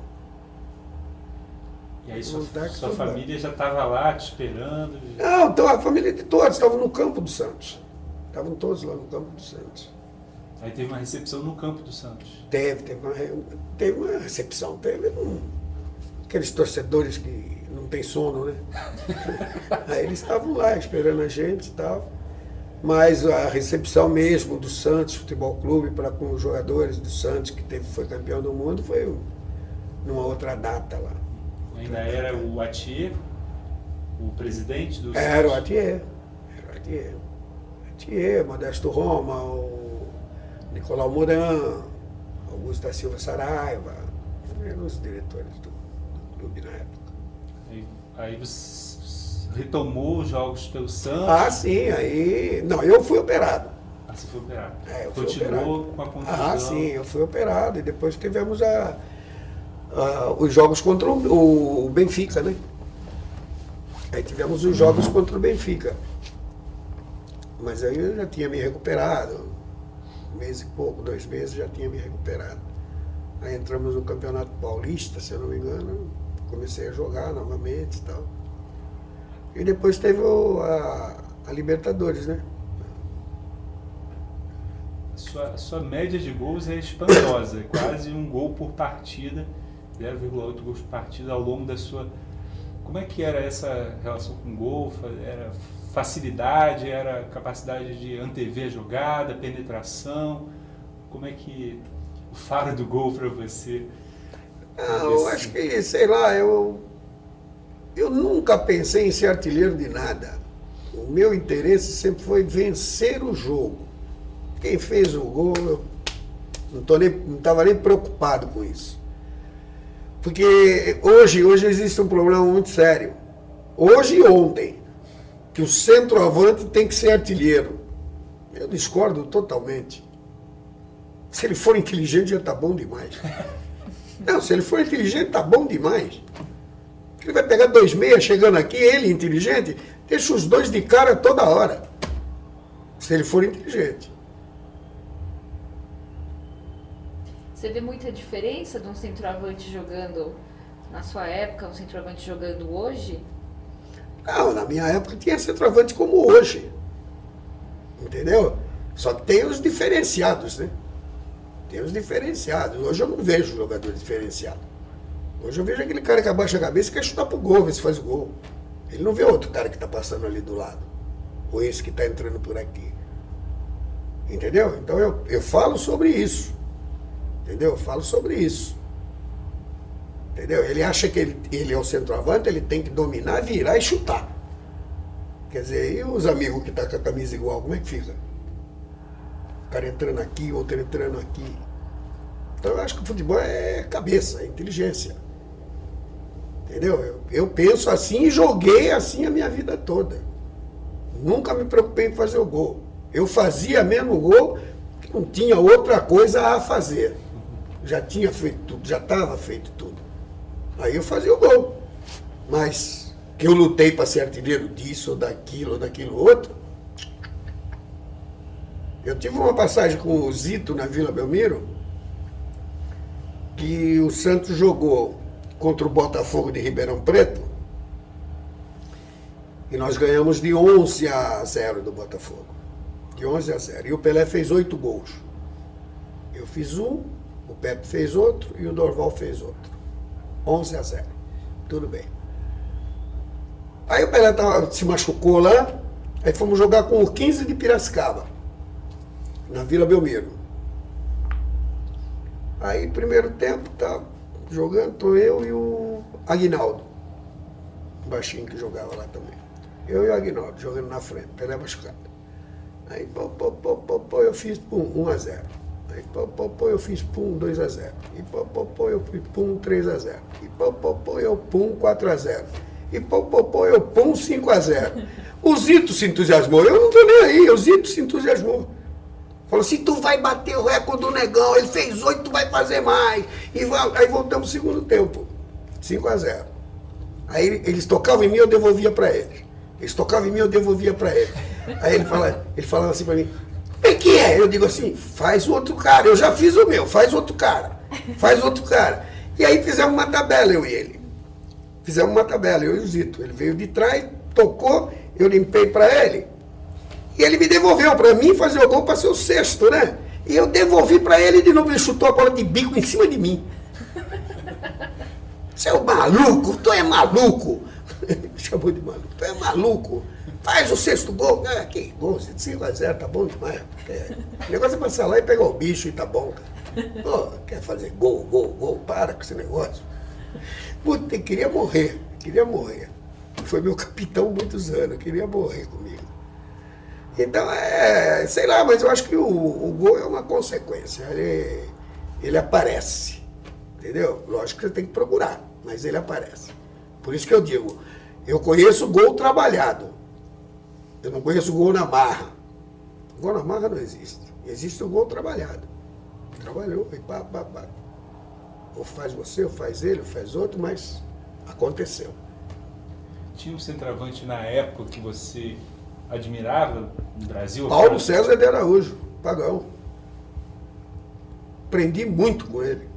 E aí sua família já estava lá te esperando? Não, então a família de todos estavam no campo do Santos. Estavam todos lá no campo do Santos. Aí teve uma recepção no campo do Santos? Teve uma recepção. Aqueles torcedores que não tem sono, né? Aí eles estavam lá esperando a gente e tal. Mas a recepção mesmo do Santos Futebol Clube com os jogadores do Santos, que foi campeão do mundo, foi numa outra data lá. Ainda era o Atier, o presidente do Santos? Era o Atier. Modesto Roma, o Nicolau Moran, Augusto da Silva Saraiva, eram os diretores do clube na época. Aí você retomou os jogos pelo Santos? Sim, aí... Não, eu fui operado. Você foi operado? Continuou com a contusão? Sim, eu fui operado. E depois tivemos os jogos contra o Benfica, né? Aí tivemos os jogos contra o Benfica. Mas aí eu já tinha me recuperado. 1 mês e pouco, 2 meses, já tinha me recuperado. Aí entramos no Campeonato Paulista, se eu não me engano. Comecei a jogar novamente e tal. E depois teve a Libertadores, né? A sua média de gols é espantosa, é quase um gol por partida, 0,8 gols por partida ao longo da sua... Como é que era essa relação com o gol? Era facilidade, era capacidade de antever a jogada, penetração? Como é que o faro do gol para você? Eu acho que, sei lá, eu nunca pensei em ser artilheiro de nada. O meu interesse sempre foi vencer o jogo. Quem fez o gol, eu não estava nem preocupado com isso. Porque hoje existe um problema muito sério. Hoje e ontem, que o centroavante tem que ser artilheiro. Eu discordo totalmente. Se ele for inteligente, já está bom demais. Não, se ele for inteligente, está bom demais. Ele vai pegar 2 meias chegando aqui, ele inteligente, deixa os 2 de cara toda hora. Se ele for inteligente. Você vê muita diferença de um centroavante jogando na sua época, um centroavante jogando hoje? Não, na minha época tinha centroavante como hoje. Entendeu? Só que tem os diferenciados, né? Tem os diferenciados. Hoje eu não vejo jogador diferenciado. Hoje eu vejo aquele cara que abaixa a cabeça e quer chutar pro gol, ver se faz o gol. Ele não vê outro cara que está passando ali do lado. Ou esse que está entrando por aqui. Entendeu? Então eu falo sobre isso. Entendeu? Eu falo sobre isso. Entendeu? Ele acha que ele é o centroavante, ele tem que dominar, virar e chutar. Quer dizer, e os amigos que estão com a camisa igual, como é que fica? O cara entrando aqui, outro entrando aqui. Então eu acho que o futebol é cabeça, é inteligência. Entendeu? Eu penso assim e joguei assim a minha vida toda. Nunca me preocupei em fazer o gol. Eu fazia mesmo o gol, não tinha outra coisa a fazer. Já tinha feito tudo, já estava feito tudo. Aí eu fazia o gol. Mas que eu lutei para ser artilheiro disso, ou daquilo outro. Eu tive uma passagem com o Zito na Vila Belmiro, que o Santos jogou contra o Botafogo de Ribeirão Preto, e nós ganhamos de 11-0 do Botafogo. De 11-0. E o Pelé fez 8 gols. Eu fiz um, o Pepe fez outro e o Dorval fez outro. 11-0. Tudo bem. Aí o Pelé se machucou lá, aí fomos jogar com o 15 de Piracicaba, na Vila Belmiro. Aí, primeiro tempo, tá jogando, tô eu e o Aguinaldo, o baixinho que jogava lá também. Eu e o Aguinaldo jogando na frente, Pelé machucado. Aí, eu fiz, 1-0. Aí, eu fiz, 2-0. E, eu fiz, 3-0. E, eu, 4-0. E, eu, 5-0. O Zito se entusiasmou. Eu não tô nem aí, o Zito se entusiasmou. Falou assim, tu vai bater o recorde do Negão, ele fez 8, tu vai fazer mais. Aí voltamos no segundo tempo, 5-0. Aí eles tocavam em mim, eu devolvia para eles. Eles tocavam em mim, eu devolvia para eles. Aí ele falava assim para mim, o que é? Eu digo assim, faz o outro cara, eu já fiz o meu, faz outro cara. Faz outro cara. E aí fizemos uma tabela, eu e ele. Fizemos uma tabela, eu e o Zito. Ele veio de trás, tocou, eu limpei para ele. E ele me devolveu para mim fazer o gol para ser o 6º, né? E eu devolvi para ele de novo, ele chutou a bola de bico em cima de mim. Você é o maluco, tu é maluco. Chamou de maluco, tu é maluco. Faz o 6º gol. Ah, que gol, 5-0, tá bom demais. O negócio é passar lá e pegar o bicho e tá bom, cara. Pô, quer fazer gol, para com esse negócio. Puta, queria morrer. Foi meu capitão muitos anos, queria morrer comigo. Então, sei lá, mas eu acho que o gol é uma consequência, ele aparece, entendeu? Lógico que você tem que procurar, mas ele aparece. Por isso que eu digo, eu conheço gol trabalhado, eu não conheço gol na marra. Gol na marra não existe, existe o gol trabalhado. Trabalhou, e pá. Ou faz você, ou faz ele, ou faz outro, mas aconteceu. tinha um centroavante na época que você admirava no Brasil? Paulo César de Araújo, Pagão. Aprendi muito com ele.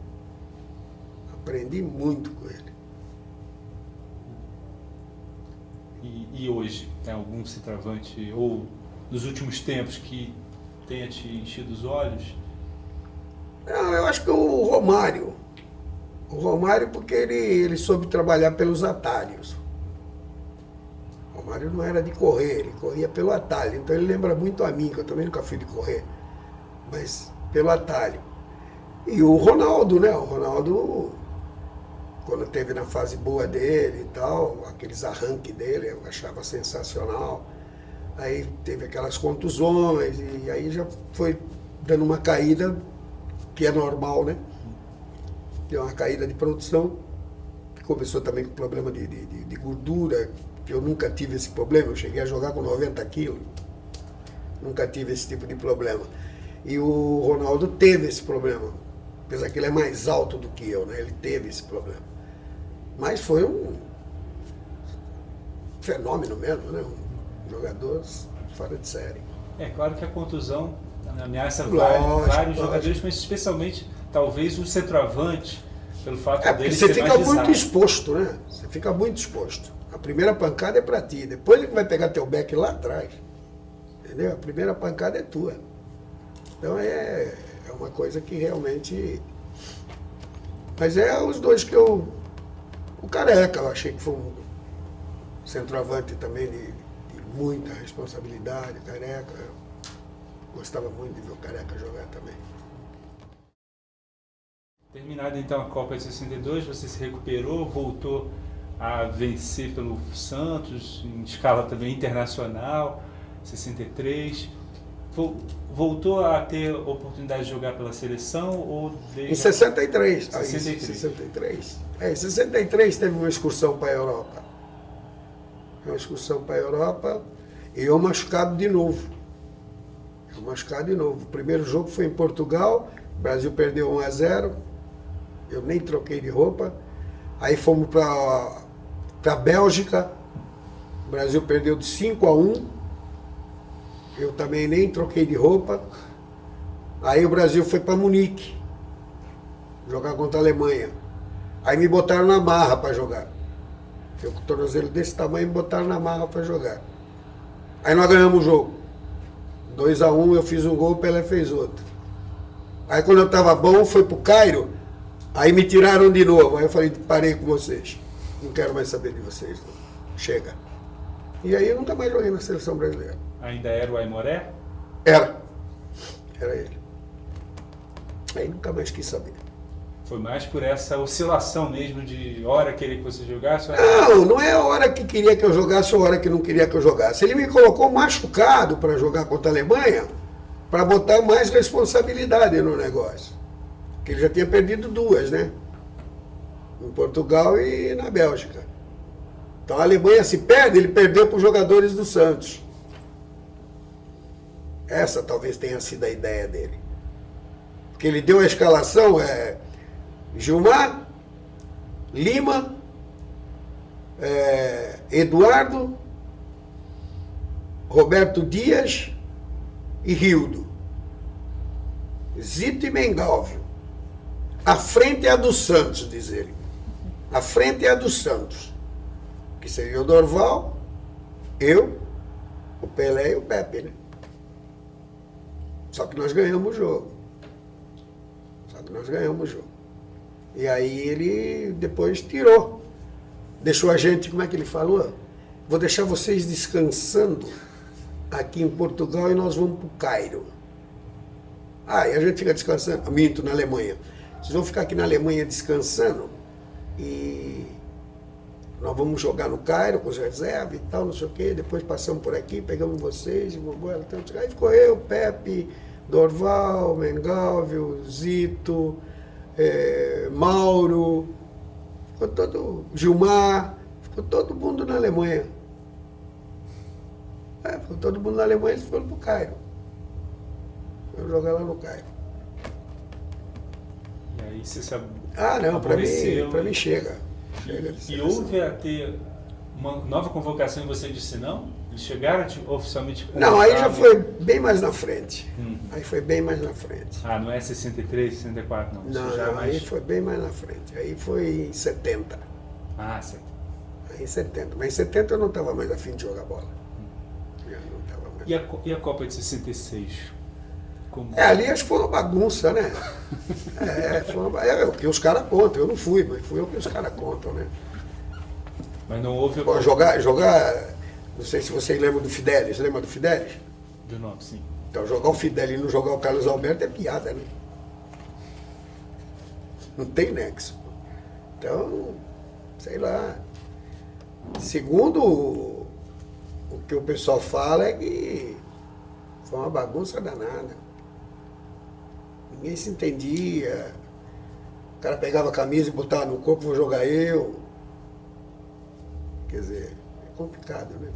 Aprendi muito com ele. E hoje, tem algum centroavante, ou nos últimos tempos, que tenha te enchido os olhos? Não, eu acho que o Romário. O Romário porque ele soube trabalhar pelos atalhos. O Romário não era de correr, ele corria pelo atalho. Então ele lembra muito a mim, que eu também nunca fui de correr, mas pelo atalho. E o Ronaldo, né? O Ronaldo, quando teve na fase boa dele e tal, aqueles arranques dele, eu achava sensacional. Aí teve aquelas contusões e aí já foi dando uma caída, que é normal, né? Deu uma caída de produção, que começou também com problema de gordura, que eu nunca tive esse problema, eu cheguei a jogar com 90 quilos, nunca tive esse tipo de problema. E o Ronaldo teve esse problema, apesar que ele é mais alto do que eu, né? Ele teve esse problema. Mas foi um fenômeno mesmo, né? Um jogador fora de série. É claro que a contusão ameaça Lógico, vários jogadores, mas especialmente talvez o centroavante, pelo fato porque dele você ser fica mais muito visado. exposto, né? Você fica muito exposto. A primeira pancada é pra ti, depois ele vai pegar teu back lá atrás. Entendeu? A primeira pancada é tua. Então é uma coisa que realmente... Mas é os dois que eu... O Careca, eu achei que foi um centroavante também de muita responsabilidade. Careca, eu gostava muito de ver o Careca jogar também. Terminada então a Copa de 62, você se recuperou, voltou a vencer pelo Santos, em escala também internacional, 63. Voltou a ter oportunidade de jogar pela seleção ou desde... Em 63. 63. 63. Em 63 teve uma excursão para a Europa. Uma excursão para a Europa e eu machucado de novo. O primeiro jogo foi em Portugal, o Brasil perdeu 1-0, eu nem troquei de roupa. Aí fomos para a Bélgica, o Brasil perdeu de 5-1, eu também nem troquei de roupa. Aí o Brasil foi para Munique, jogar contra a Alemanha. Aí me botaram na marra para jogar. Eu com o tornozelo desse tamanho me botaram na marra para jogar. Aí nós ganhamos o jogo. 2-1, eu fiz um gol, o Pelé fez outro. Aí quando eu estava bom, foi pro Cairo, aí me tiraram de novo. Aí eu falei, parei com vocês. Não quero mais saber de vocês. Não. Chega. E aí eu nunca mais joguei na seleção brasileira. Ainda era o Aimoré? Era ele. Aí nunca mais quis saber. Foi mais por essa oscilação mesmo de hora querer que você jogasse? Não é a hora que queria que eu jogasse ou a hora que não queria que eu jogasse. Ele me colocou machucado para jogar contra a Alemanha, para botar mais responsabilidade no negócio. Porque ele já tinha perdido 2, né? Em Portugal e na Bélgica. Então a Alemanha se perde, ele perdeu para os jogadores do Santos. Essa talvez tenha sido a ideia dele. Porque ele deu a escalação, Gilmar, Lima, Eduardo, Roberto Dias e Rildo. Zito e Mengalvio. A frente é a do Santos, diz ele. A frente é a do Santos. Que seria o Dorval, eu, o Pelé e o Pepe, né? Só que nós ganhamos o jogo. E aí ele depois tirou. Deixou a gente, como é que ele falou? Vou deixar vocês descansando aqui em Portugal e nós vamos para o Cairo. E a gente fica descansando, minto, na Alemanha. Vocês vão ficar aqui na Alemanha descansando e nós vamos jogar no Cairo com os reservas e tal, não sei o quê. Depois passamos por aqui, pegamos vocês e vamos embora. Então, aí ficou eu, Pepe, Dorval, Mengalvio, Zito, Mauro, Gilmar, ficou todo mundo na Alemanha. Ficou todo mundo na Alemanha e eles foram pro Cairo. Foram jogar lá no Cairo. E aí você sabe. Não, pra mim chega. E houve até uma nova convocação e você disse não? Eles chegaram oficialmente... Não, aí já foi bem mais na frente. Uhum. Aí foi bem mais na frente. Ah, não é 63, 64, não. Isso Não, já é não, mais... aí foi bem mais na frente. Aí foi em 70. Ah, certo. Aí em 70. Mas em 70 eu não estava mais afim de jogar bola. Já não estava mais. E a Copa de 66? Como... Ali acho que foi uma bagunça, né? É o que os caras contam. Eu não fui, mas foi o que os caras contam, né? Mas não houve... Pô, jogar... Não sei se vocês lembram do Fidelis. Lembra do Fidelis? Do nome, sim. Então jogar o Fidelis e não jogar o Carlos Alberto é piada, né? Não tem nexo. Então, sei lá. Segundo o que o pessoal fala é que foi uma bagunça danada. Ninguém se entendia. O cara pegava a camisa e botava no corpo, vou jogar eu. Quer dizer, é complicado, né?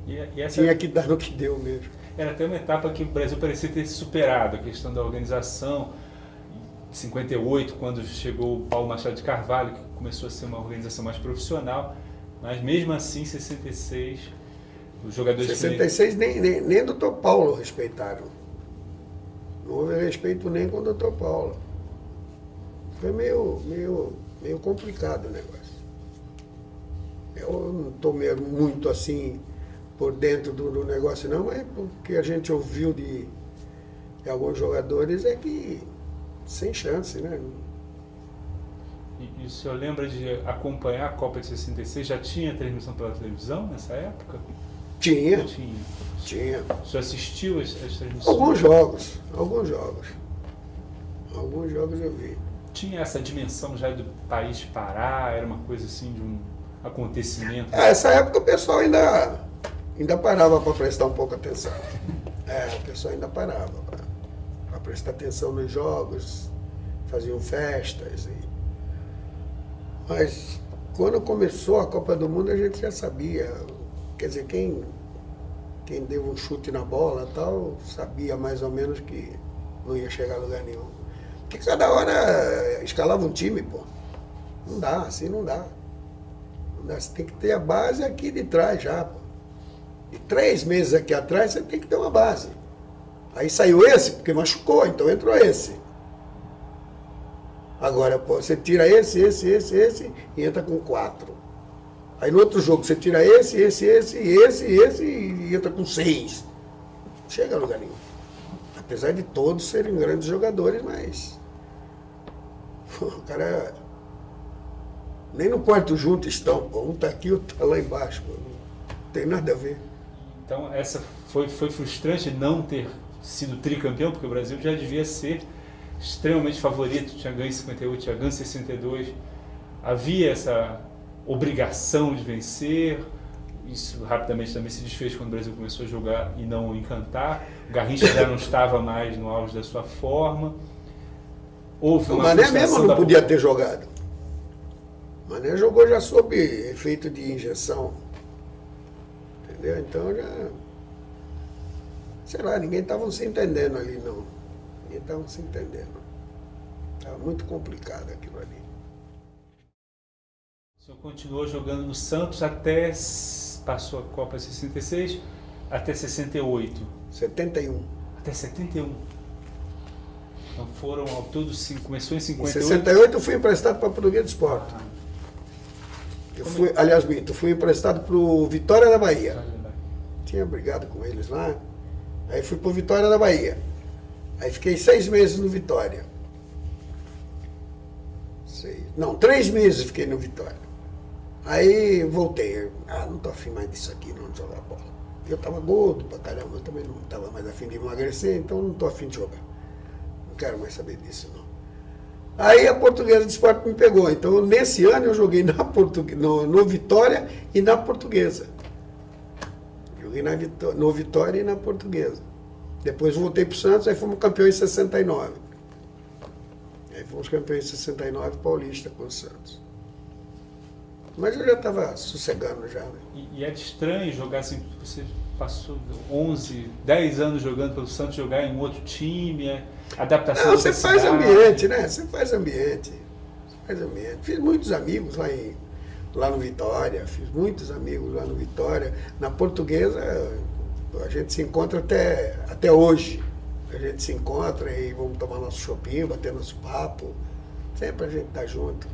E essa Tinha que dar no que deu mesmo. era até uma etapa que o Brasil parecia ter superado, a questão da organização. Em 58, quando chegou o Paulo Machado de Carvalho, que começou a ser uma organização mais profissional, mas mesmo assim, em 66, os jogadores... 66 nem o Dr. Paulo respeitaram. Não houve respeito nem com o Dr. Paulo. Foi meio complicado o negócio. Eu não estou muito assim por dentro do negócio não, mas porque a gente ouviu de alguns jogadores é que sem chance, né? E o senhor lembra de acompanhar a Copa de 66? Já tinha transmissão pela televisão nessa época? Tinha. O senhor assistiu às transmissões? Alguns jogos eu vi. Tinha essa dimensão já do país parar? Era uma coisa assim de um acontecimento? Essa época o pessoal ainda parava para prestar um pouco atenção. O pessoal ainda parava para prestar atenção nos jogos, faziam festas. Mas quando começou a Copa do Mundo a gente já sabia. Quer dizer, quem deu um chute na bola e tal, sabia mais ou menos que não ia chegar a lugar nenhum. Porque cada hora escalava um time, pô. Não dá, assim não dá. Você tem que ter a base aqui de trás já, pô. E 3 meses aqui atrás você tem que ter uma base. Aí saiu esse, porque machucou, então entrou esse. Agora, pô, você tira esse e entra com 4. Aí no outro jogo você tira esse e entra com 6. Não chega a lugar nenhum. Apesar de todos serem grandes jogadores, mas o cara nem no quarto junto estão. Um tá aqui, outro tá lá embaixo. Não tem nada a ver. Então essa foi frustrante não ter sido tricampeão, porque o Brasil já devia ser extremamente favorito. Tinha ganho em 58, tinha ganho em 62. Havia essa obrigação de vencer. Isso rapidamente também se desfez quando o Brasil começou a jogar e não encantar. O Garrincha já não estava mais no auge da sua forma. Houve O uma Mané frustração mesmo não da podia ter jogado. O Mané jogou já sob efeito de injeção. Entendeu? Então já... Sei lá, ninguém estava se entendendo ali, não. Ninguém estava se entendendo. Estava muito complicado aquilo ali. O senhor continuou jogando no Santos até... Passou a Copa 66 até 68. 71. Até 71. Então foram ao todo... Começou em Em 58. 68 eu fui emprestado para a Portuguesa de Esporte. Eu fui emprestado para o Vitória da Bahia. Tinha brigado com eles lá. Aí fui para o Vitória da Bahia. Aí fiquei 6 meses no Vitória. 3 meses fiquei no Vitória. Aí voltei. Não tô afim mais disso aqui, não, de jogar bola. Eu tava gordo pra caramba, eu também não tava mais afim de emagrecer, então não tô afim de jogar. Não quero mais saber disso, não. Aí a Portuguesa de Esporte me pegou. Então nesse ano eu joguei no Vitória e na Portuguesa. Joguei no Vitória e na Portuguesa. Depois voltei pro Santos, aí fomos campeões em 69. Aí fomos campeões em 69 paulista com o Santos. Mas eu já estava sossegando já, né? E era estranho jogar assim, você passou 10 anos jogando pelo Santos, jogar em um outro time, adaptação. Não, você faz ambiente, né? Você faz ambiente. Fiz muitos amigos lá lá no Vitória, fiz muitos amigos lá no Vitória. Na Portuguesa, a gente se encontra até hoje. A gente se encontra e vamos tomar nosso chopinho, bater nosso papo. Sempre a gente tá junto.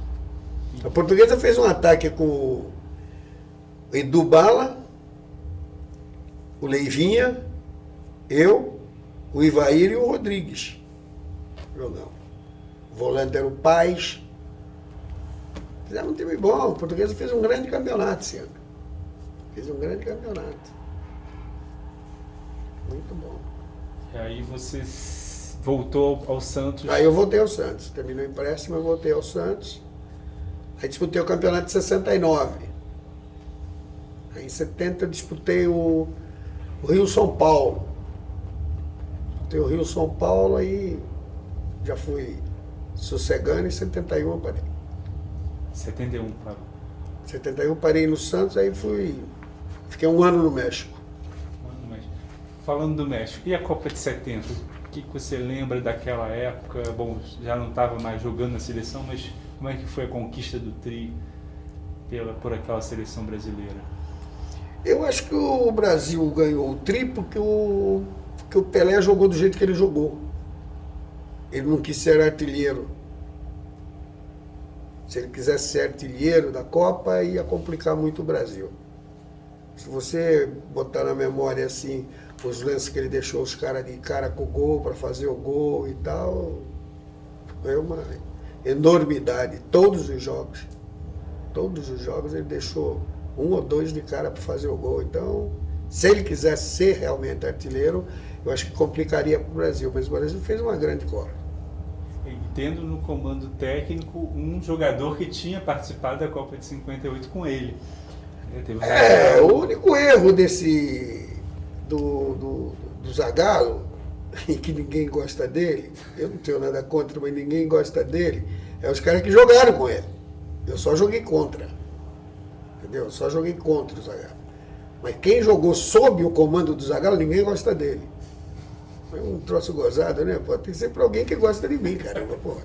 A Portuguesa fez um ataque com o Edu Bala, o Leivinha, eu, o Ivair e o Rodrigues. Jogão. O volante era o Paz. Fizeram um time bom. A Portuguesa fez um grande campeonato esse ano. Fez um grande campeonato. Muito bom. E aí você voltou ao Santos. Aí eu voltei ao Santos. Terminou o empréstimo, eu voltei ao Santos. Aí disputei o campeonato de 69. Aí em 70 eu disputei o Rio-São Paulo. Disputei o Rio-São Paulo, aí já fui sossegando, em 71 eu parei. 71, parou. 71 parei no Santos, aí fiquei um ano no México. Falando do México, e a Copa de 70? O que você lembra daquela época? Bom, já não estava mais jogando na seleção, mas como é que foi a conquista do Tri por aquela seleção brasileira? Eu acho que o Brasil ganhou o Tri porque o Pelé jogou do jeito que ele jogou. Ele não quis ser artilheiro. Se ele quisesse ser artilheiro da Copa, ia complicar muito o Brasil. Se você botar na memória assim, os lances que ele deixou os caras de cara com o gol para fazer o gol e tal, foi uma enormidade. Todos os jogos ele deixou um ou dois de cara para fazer o gol. Então, se ele quisesse ser realmente artilheiro, eu acho que complicaria para o Brasil. Mas o Brasil fez uma grande Copa. E tendo no comando técnico um jogador que tinha participado da Copa de 58 com ele. O único erro do Zagallo, e que ninguém gosta dele, eu não tenho nada contra, mas ninguém gosta dele, é os caras que jogaram com ele. Eu só joguei contra. Entendeu? Eu só joguei contra o Zagallo. Mas quem jogou sob o comando do Zagallo, ninguém gosta dele. É um troço gozado, né? Pô, tem sempre alguém que gosta de mim, caramba, pô.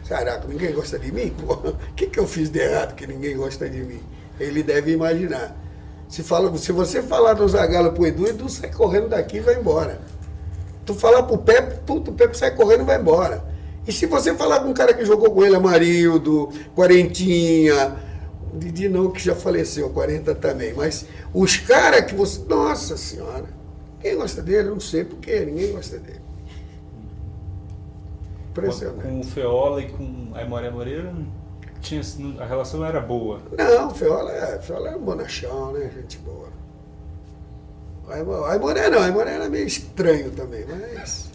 Caraca, ninguém gosta de mim? Pô, o que eu fiz de errado que ninguém gosta de mim? Ele deve imaginar. Se você falar do Zagallo pro Edu sai correndo daqui e vai embora. Tu falar pro Pepe, o Pepe sai correndo e vai embora. E se você falar com um cara que jogou com ele, Amarildo, Quarentinha, Didi não, que já faleceu, 40 também, mas os caras que você... Nossa Senhora, quem gosta dele? Não sei porquê, ninguém gosta dele. Impressionante. Com o Feola e com a Aimoré Moreira, a relação não era boa? Não, o Feola é um bonachão, né? Gente boa. A Aimoré não, a Aimoré era meio estranho também, mas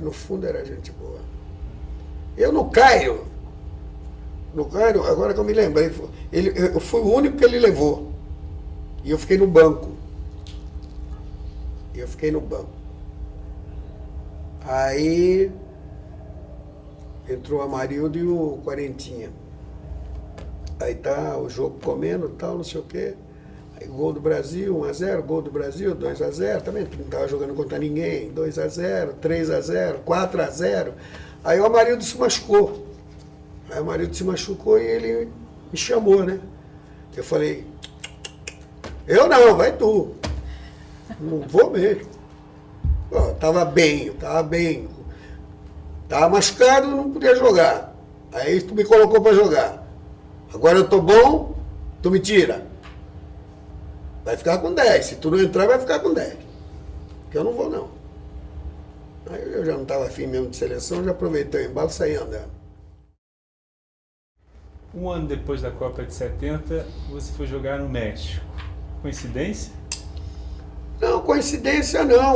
no fundo era gente boa. Eu no Cairo, agora que eu me lembrei, eu fui o único que ele levou. E eu fiquei no banco. Aí entrou o Amarildo e o Quarentinha. Aí tá o jogo comendo e tal, não sei o quê. Aí gol do Brasil, 1-0, gol do Brasil, 2-0, também não estava jogando contra ninguém, 2-0, 3-0, 4-0. Aí o Amarildo se machucou. E ele me chamou, né? Eu falei, eu não, vai tu. Não vou mesmo. Pô, tava bem. Tava machucado, não podia jogar. Aí tu me colocou para jogar. Agora eu tô bom, tu me tira. Vai ficar com 10. Se tu não entrar, vai ficar com 10. Porque eu não vou, não. Aí eu já não estava afim mesmo de seleção, já aproveitei o embalo e saí andando. Um ano depois da Copa de 70, você foi jogar no México. Coincidência? Não, coincidência não.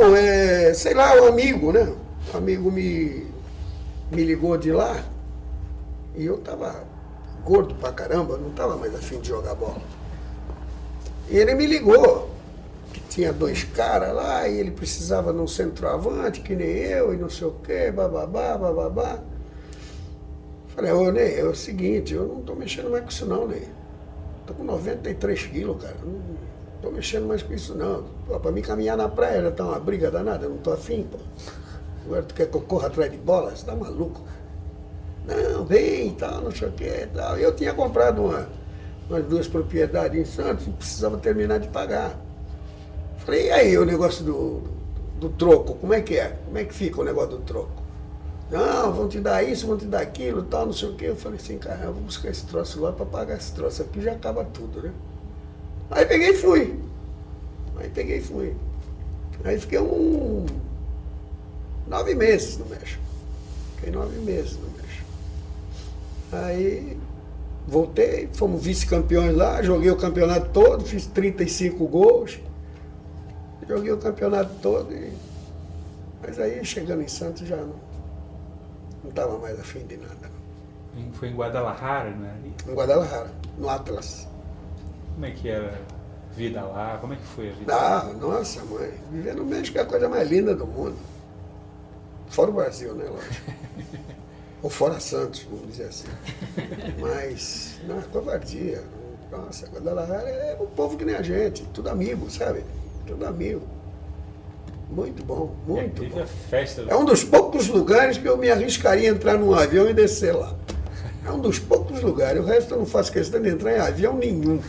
Sei lá, um amigo, né? Um amigo me ligou de lá e eu tava gordo pra caramba, não tava mais afim de jogar bola. E ele me ligou, que tinha 2 caras lá e ele precisava de um centroavante, que nem eu, e não sei o quê, bababá. Falei, ô Ney, é o seguinte, eu não tô mexendo mais com isso não, Ney. Tô com 93 quilos, cara. Não tô mexendo mais com isso não. Pô, pra mim caminhar na praia já tá uma briga danada, eu não tô afim, pô. Agora tu quer que eu corra atrás de bola? Você tá maluco? Não, vem e tal, não sei o que e tal. E eu tinha comprado umas 2 propriedades em Santos e precisava terminar de pagar. Falei, e aí o negócio do troco, como é que é? Como é que fica o negócio do troco? Não, vão te dar isso, vão te dar aquilo, tal, não sei o quê. Eu falei assim, cara, eu vou buscar esse troço lá para pagar esse troço aqui, já acaba tudo, né? Aí peguei e fui. Aí fiquei 9 meses no México. Fiquei 9 meses no México. Aí voltei, fomos vice-campeões lá, joguei o campeonato todo, fiz 35 gols. Joguei o campeonato todo, mas aí chegando em Santos já não estava mais afim de nada. Foi em Guadalajara, né? Em Guadalajara, no Atlas. Como é que era a vida lá? Como é que foi a vida? Ah, nossa, mãe, viver no México é a coisa mais linda do mundo. Fora o Brasil, né, lógico. Ou fora Santos, vamos dizer assim. Mas, não, covardia. Nossa, Guadalajara é um povo que nem a gente, tudo amigo, sabe? Tudo amigo. Muito bom, muito bom. A festa É um dos poucos lugares que eu me arriscaria a entrar num avião e descer lá. É um dos poucos lugares. O resto eu não faço questão de entrar em avião nenhum.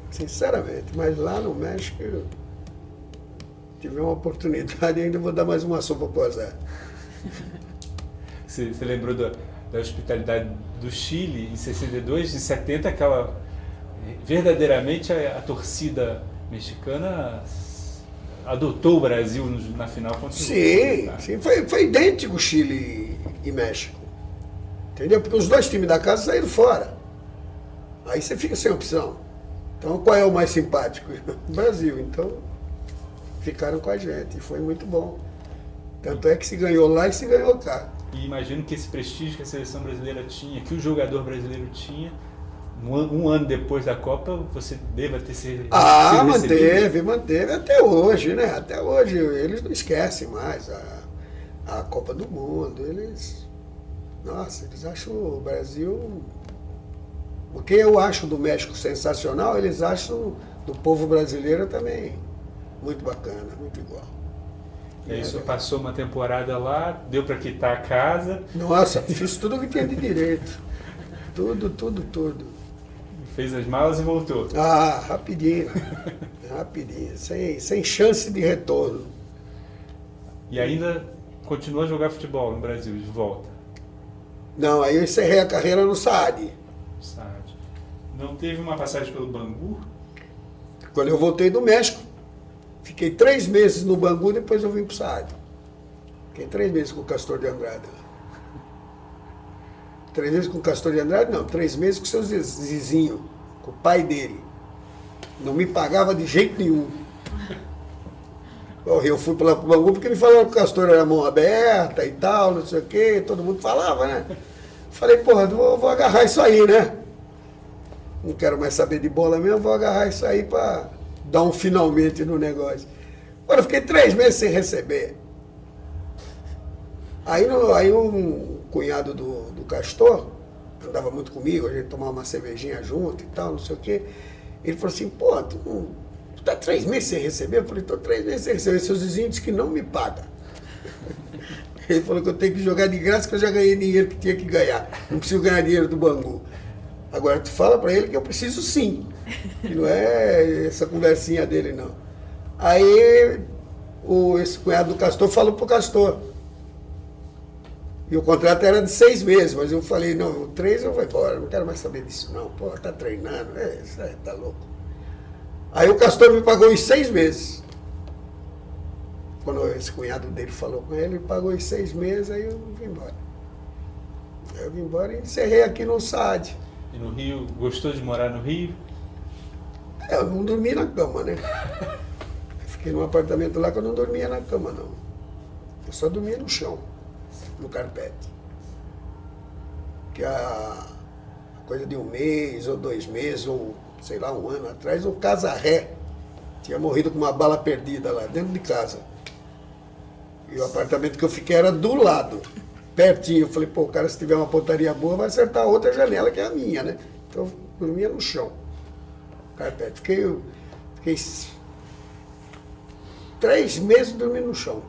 Sinceramente. Mas lá no México, eu tive uma oportunidade e ainda vou dar mais uma sopa para o azar. Você lembrou da hospitalidade do Chile em 62, em 70, aquela verdadeiramente a torcida mexicana adotou o Brasil na final contra o Sim, sim, foi idêntico Chile e México. Entendeu? Porque os 2 times da casa saíram fora. Aí você fica sem opção. Então qual é o mais simpático? O Brasil. Então ficaram com a gente e foi muito bom. Tanto é que se ganhou lá e se ganhou cá. E imagino que esse prestígio que a seleção brasileira tinha, que o jogador brasileiro tinha, um ano depois da Copa, você deva ter sido manteve até hoje, né? Até hoje eles não esquecem mais a Copa do Mundo. Eles acham o Brasil... O que eu acho do México sensacional, eles acham do povo brasileiro também muito bacana, muito igual. E aí você passou uma temporada lá, deu para quitar a casa. Nossa, fiz tudo o que tinha de direito. Tudo. Fez as malas e voltou. Ah, rapidinho. Sem chance de retorno. E ainda continuou a jogar futebol no Brasil, de volta? Não, aí eu encerrei a carreira no SAD. Não teve uma passagem pelo Bangu? Quando eu voltei do México, fiquei 3 meses no Bangu, depois eu vim pro SAD. Fiquei 3 meses com o Castor de Andrade. 3 meses com o Castor de Andrade? Não, 3 meses com o seu Zizinho, com o pai dele. Não me pagava de jeito nenhum. Eu fui para lá pro Bangu porque me falaram que o Castor era mão aberta e tal, não sei o quê, todo mundo falava, né? Falei, porra, vou agarrar isso aí, né? Não quero mais saber de bola mesmo, vou agarrar isso aí para dar um finalmente no negócio. Agora eu fiquei 3 meses sem receber. Aí um cunhado do Castor, andava muito comigo, a gente tomava uma cervejinha junto e tal, não sei o quê. Ele falou assim, pô, tu tá 3 meses sem receber? Eu falei, tô 3 meses sem receber. Seu vizinho disse que não me paga. Ele falou que eu tenho que jogar de graça, que eu já ganhei dinheiro que tinha que ganhar. Não preciso ganhar dinheiro do Bangu. Agora tu fala para ele que eu preciso sim. Que não é essa conversinha dele, não. Aí esse cunhado do Castor falou pro Castor. E o contrato era de 6 meses, mas eu falei, não, 3 eu vou embora, não quero mais saber disso não. Pô, tá treinando, tá louco. Aí o Castor me pagou em 6 meses. Quando esse cunhado dele falou com ele pagou em 6 meses, aí eu vim embora. Aí eu vim embora e encerrei aqui no SAD. E no Rio, gostou de morar no Rio? Eu não dormia na cama, né? Eu fiquei num apartamento lá que eu não dormia na cama, não. Eu só dormia no chão, no carpete. Que a coisa de 1 mês, ou 2 meses, ou sei lá, 1 ano atrás, o Casarré tinha morrido com uma bala perdida lá, dentro de casa. E o apartamento que eu fiquei era do lado. Pertinho, eu falei, pô, o cara se tiver uma pontaria boa vai acertar outra janela que é a minha, né? Então eu dormia no chão, carpete. Fiquei 3 meses dormindo no chão.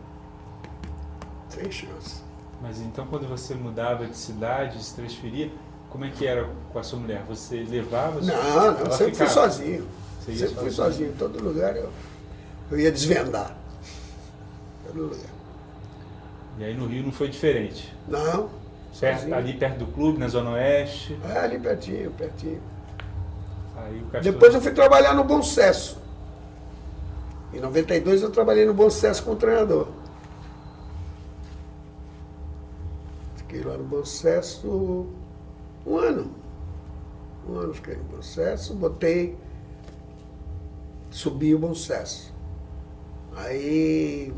Sem chance. Mas então quando você mudava de cidade, se transferia, como é que era com a sua mulher? Você levava? Não, Ela sempre fui ficava? sozinho. Você ia Sempre fui sozinho. Em todo lugar eu ia desvendar. Em todo lugar. E aí no Rio não foi diferente? Não, sozinho. Ali perto do clube, na Zona Oeste? É, ali pertinho. Aí o Castor... Depois eu fui trabalhar no Bom Sucesso. Em 92 eu trabalhei no Bom Sucesso como treinador. Fiquei lá no Bom Sucesso um ano. Um ano fiquei no Bom Sucesso, subi o Bom Sucesso. Aí,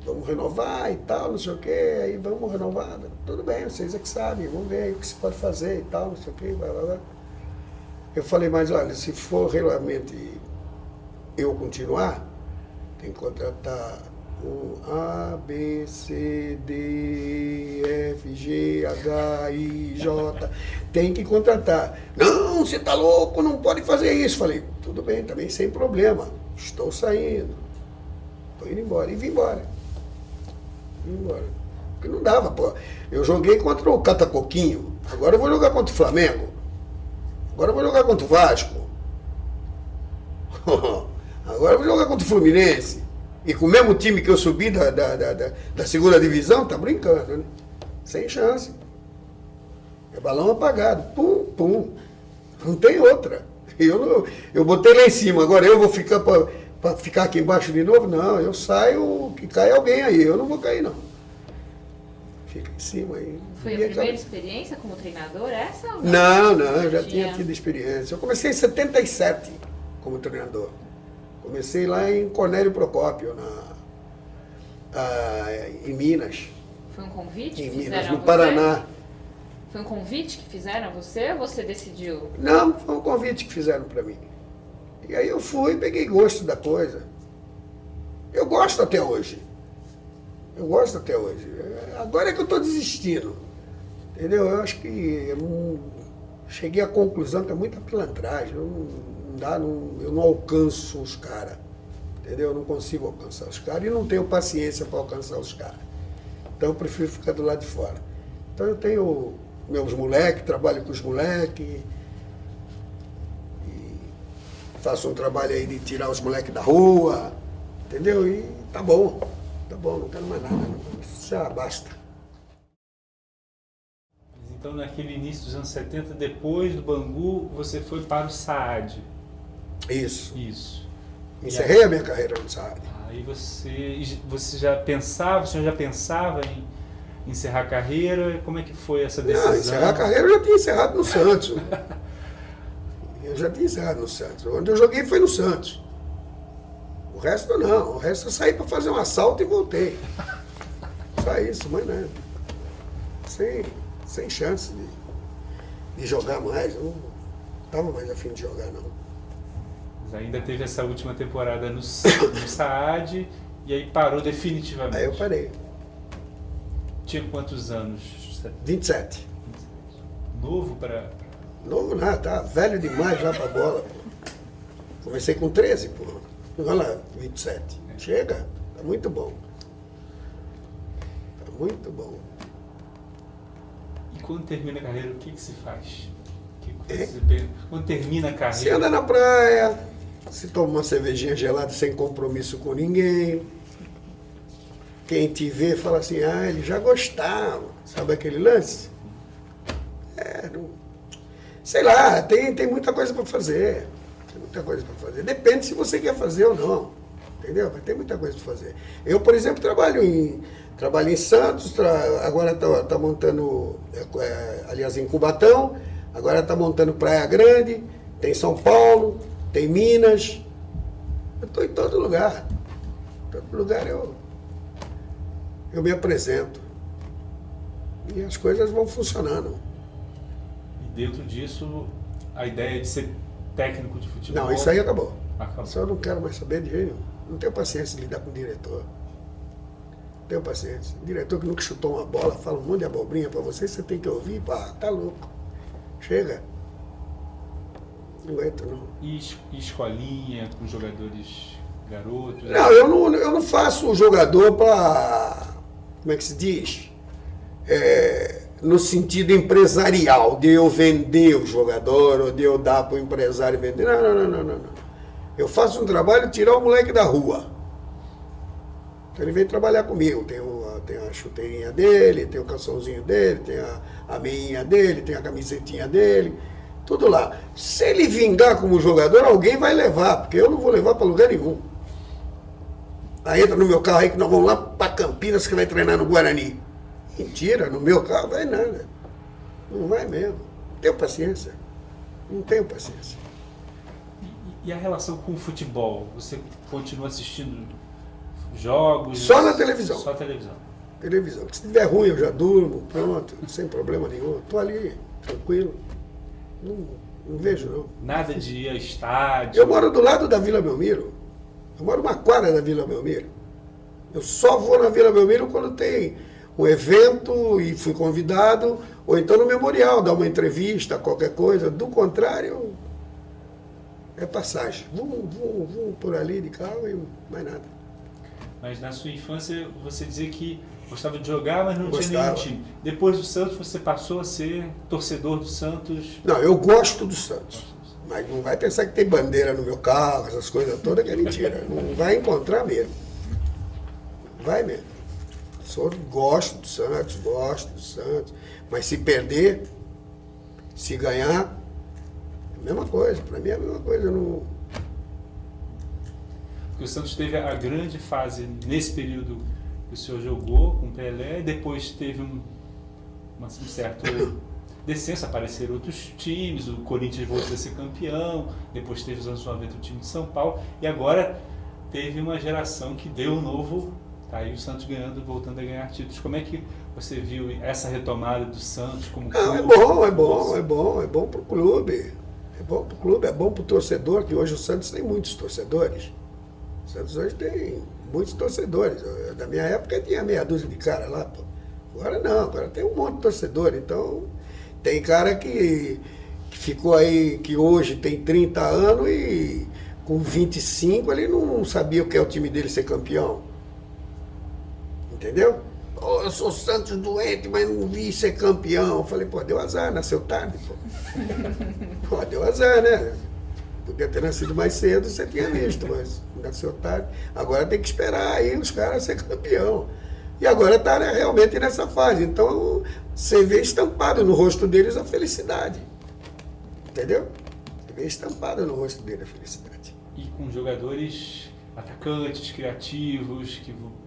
vamos renovar e tal, não sei o quê, aí vamos renovar. Tudo bem, vocês é que sabem, vamos ver aí o que se pode fazer e tal, não sei o quê, blá, blá, blá. Eu falei, mas olha, se for realmente eu continuar, tem que contratar o A, B, C, D, F, G, H, I, J. Tem que contratar. Não, você tá louco, não pode fazer isso. Falei, tudo bem, também sem problema. Estou saindo. Estou indo embora. E vim embora. Porque não dava, pô. Eu joguei contra o Catacoquinho. Agora eu vou jogar contra o Flamengo. Agora eu vou jogar contra o Vasco. Agora eu vou jogar contra o Fluminense. E com o mesmo time que eu subi da segunda divisão, tá brincando, né? Sem chance. É balão apagado. Pum, pum. Não tem outra. Eu botei lá em cima, agora eu vou ficar para ficar aqui embaixo de novo? Não, eu saio, que cai alguém aí. Eu não vou cair, não. Fica em cima aí. Foi a primeira experiência como treinador essa? Ou não, eu já tinha tido experiência. Eu comecei em 77 como treinador. Comecei lá em Cornélio Procópio, em Minas. Foi um convite em que Minas, fizeram no a você? Paraná. Foi um convite que fizeram a você ou você decidiu? Não, foi um convite que fizeram para mim. E aí eu fui e peguei gosto da coisa. Eu gosto até hoje. Agora é que eu estou desistindo. Entendeu? Eu acho que eu cheguei à conclusão que é muita pilantragem. Eu não alcanço os caras. Entendeu? Eu não consigo alcançar os caras e não tenho paciência para alcançar os caras. Então eu prefiro ficar do lado de fora. Então eu tenho meus moleques, trabalho com os moleques. Faço um trabalho aí de tirar os moleques da rua. Entendeu? E tá bom, não quero mais nada. Já basta. Então, naquele início dos anos 70, depois do Bangu, você foi para o SAAD. Isso. aí, Encerrei a minha carreira no SAAD. Aí você já pensava, o senhor já pensava em encerrar a carreira? Como é que foi essa decisão? Não, encerrar a carreira eu já tinha encerrado no Santos. Onde eu joguei foi no Santos. O resto não. O resto eu saí para fazer um assalto e voltei. Só isso, mas nada. Sem chance de jogar mais. Eu não estava mais a fim de jogar, não. Mas ainda teve essa última temporada no SAAD e aí parou definitivamente. Aí eu parei. Tinha quantos anos? 27. Novo para... Novo nada, tá velho demais já pra bola, pô. Comecei com 13, pô. Olha lá, 27. Chega, tá muito bom. Tá muito bom. E quando termina a carreira, o que se faz? Quando termina a carreira... Você anda na praia, se toma uma cervejinha gelada sem compromisso com ninguém. Quem te vê fala assim, ele já gostava. Sabe aquele lance? Sei lá, tem muita coisa para fazer. Depende se você quer fazer ou não. Entendeu? Mas tem muita coisa para fazer. Eu, por exemplo, trabalho em Santos, agora tá montando, aliás, em Cubatão, agora está montando Praia Grande, tem São Paulo, tem Minas. Eu estou em todo lugar. Todo lugar eu me apresento. E as coisas vão funcionando. E dentro disso, a ideia de ser técnico de futebol... Não, isso aí acabou. Acabou. Isso eu não quero mais saber de jeito nenhum. Não tenho paciência de lidar com o diretor. Não tenho paciência. O diretor que nunca chutou uma bola, fala um monte de abobrinha pra você tem que ouvir, tá louco. Chega. Não aguento, não. E escolinha com jogadores garotos? Não, eu não faço o jogador pra... Como é que se diz? no sentido empresarial, de eu vender o jogador, ou de eu dar para o empresário vender. Não. Eu faço um trabalho tirar o moleque da rua. Então ele vem trabalhar comigo. Tem a chuteirinha dele, tem o calçãozinho dele, tem a meinha dele, tem a camisetinha dele, tudo lá. Se ele vingar como jogador, alguém vai levar, porque eu não vou levar para lugar nenhum. Aí entra no meu carro aí que nós vamos lá para Campinas que vai treinar no Guarani. Mentira, no meu carro vai nada. Não vai mesmo. Não tenho paciência. Não tenho paciência. E a relação com o futebol? Você continua assistindo jogos? Só na televisão. Só televisão. Televisão. Se estiver ruim eu já durmo, pronto, sem problema nenhum. Estou ali, tranquilo. Não vejo não. Nada de ir a estádio? Eu moro do lado da Vila Belmiro. Eu moro uma quadra da Vila Belmiro. Eu só vou na Vila Belmiro quando tem um evento e fui convidado, ou então no memorial, dar uma entrevista, qualquer coisa. Do contrário, é passagem. Vum por ali de carro e mais nada. Mas na sua infância você dizia que gostava de jogar, mas não Gostava. tinha nenhum time. Depois do Santos você passou a ser torcedor do Santos? Não, eu gosto do Santos. Mas não vai pensar que tem bandeira no meu carro, essas coisas todas, que é mentira. Não vai encontrar mesmo. Vai mesmo. Gosto do Santos. Mas se perder, se ganhar, é a mesma coisa. Para mim é a mesma coisa. Eu não... Porque o Santos teve a grande fase nesse período que o senhor jogou com o Pelé, e depois teve um certo descenso, apareceram outros times, o Corinthians voltou a ser campeão, depois teve os anos 90 o time de São Paulo, e agora teve uma geração que deu um novo, tá aí o Santos ganhando, voltando a ganhar títulos. Como é que você viu essa retomada do Santos como clube? É bom pro clube. É bom pro clube, é bom pro torcedor, que hoje o Santos tem muitos torcedores. O Santos hoje tem muitos torcedores. Da minha época tinha meia dúzia de cara lá, pô. Agora não, agora tem um monte de torcedor. Então, tem cara que ficou aí, que hoje tem 30 anos e com 25 ele não sabia o que é o time dele ser campeão. Entendeu? Oh, eu sou Santos doente, mas não vi ser campeão. Eu falei, pô, deu azar, nasceu tarde, pô. Pô, deu azar, né? Podia ter nascido mais cedo, você tinha visto, mas nasceu tarde. Agora tem que esperar aí os caras ser campeão. E agora está realmente nessa fase. Então, você vê estampado no rosto deles a felicidade. Entendeu? Você vê estampado no rosto deles a felicidade. E com jogadores atacantes, criativos,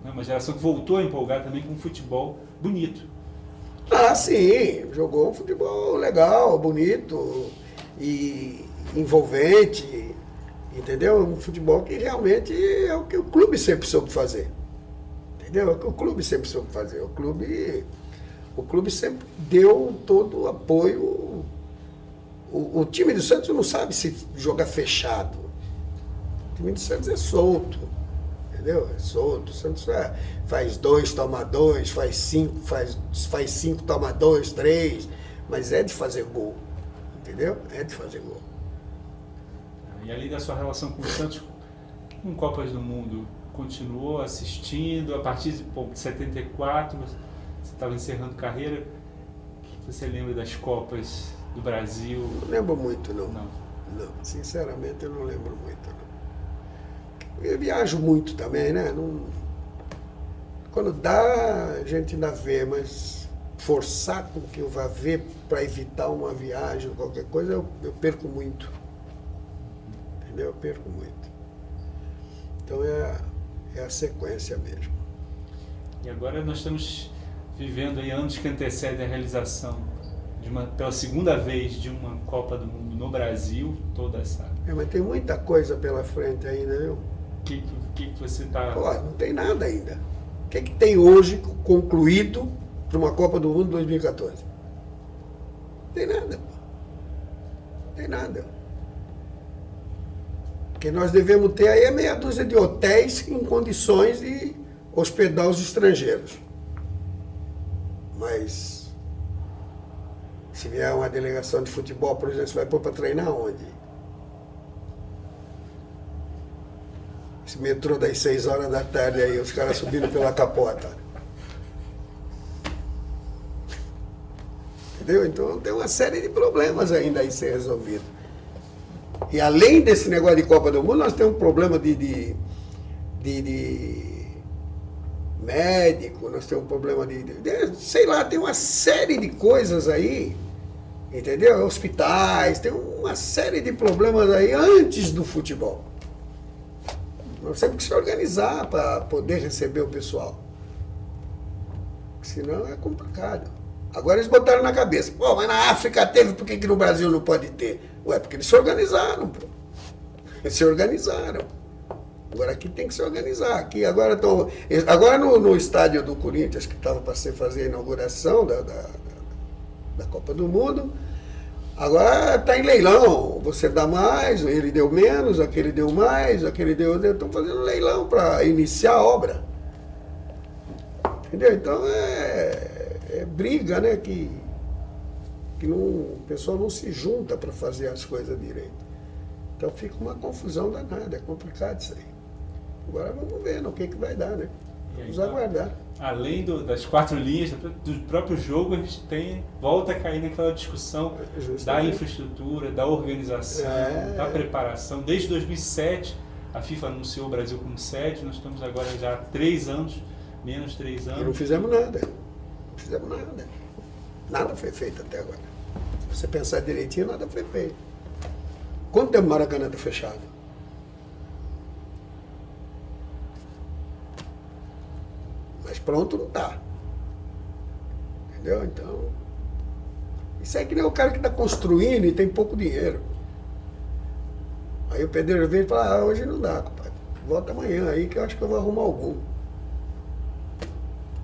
uma geração que voltou a empolgar também com um futebol bonito. Ah, sim. Jogou um futebol legal, bonito e envolvente. Entendeu? Um futebol que realmente é o que o clube sempre soube fazer. Entendeu? É o que o clube sempre soube fazer. O clube sempre deu todo o apoio. O time do Santos não sabe se jogar fechado. O time do Santos é solto. Entendeu? É solto. O Santos faz 2, toma 2, faz 5, toma 2, 3. Mas é de fazer gol. Entendeu? É de fazer gol. E além da sua relação com o Santos, com Copas do Mundo, continuou assistindo? A partir de 74, você estava encerrando carreira. O que você lembra das Copas do Brasil? Não lembro muito, não. Não. Não, sinceramente eu não lembro muito, não. Eu viajo muito também, né? Não... Quando dá, a gente ainda vê, mas forçar com que eu vá ver para evitar uma viagem, qualquer coisa, eu perco muito. Entendeu? Eu perco muito. Então é a sequência mesmo. E agora nós estamos vivendo aí anos que antecedem a realização pela segunda vez de uma Copa do Mundo no Brasil, toda essa... Mas tem muita coisa pela frente ainda, viu? O que você está... Pô, não tem nada ainda. O que tem hoje concluído para uma Copa do Mundo 2014? Não tem nada, pô. Não tem nada. O que nós devemos ter aí é meia dúzia de hotéis em condições de hospedar os estrangeiros. Mas, se vier uma delegação de futebol, por exemplo, você vai pôr para treinar onde? Esse metrô das 6 horas da tarde aí, os caras subindo pela capota. Entendeu? Então tem uma série de problemas ainda aí ser resolvido. E além desse negócio de Copa do Mundo, nós temos um problema de médico, nós temos um problema sei lá, tem uma série de coisas aí, entendeu? Hospitais, tem uma série de problemas aí antes do futebol. Nós temos que se organizar para poder receber o pessoal. Senão é complicado. Agora eles botaram na cabeça, pô, mas na África teve, por que no Brasil não pode ter? Ué, porque eles se organizaram, pô. Eles se organizaram. Agora aqui tem que se organizar. Aqui agora no estádio do Corinthians, que estava para fazer a inauguração da Copa do Mundo, agora está em leilão. Você dá mais, ele deu menos, aquele deu mais, aquele deu. Estão fazendo leilão para iniciar a obra. Entendeu? Então é briga, né? Que o pessoal não se junta para fazer as coisas direito. Então fica uma confusão danada, é complicado isso aí. Agora vamos ver no que vai dar, né? Vamos aguardar. Além das 4 linhas do próprio jogo, a gente volta a cair naquela discussão da infraestrutura, da organização, da preparação. Desde 2007, a FIFA anunciou o Brasil como sede, nós estamos agora já há 3 anos, menos 3 anos. E não fizemos nada. Não fizemos nada. Nada foi feito até agora. Se você pensar direitinho, nada foi feito. Quanto tempo o Maracanã está fechado? Mas pronto não está. Entendeu? Então, isso é que nem o cara que está construindo e tem pouco dinheiro. Aí o pedreiro vem e fala, hoje não dá, compadre. Volta amanhã aí que eu acho que eu vou arrumar algum.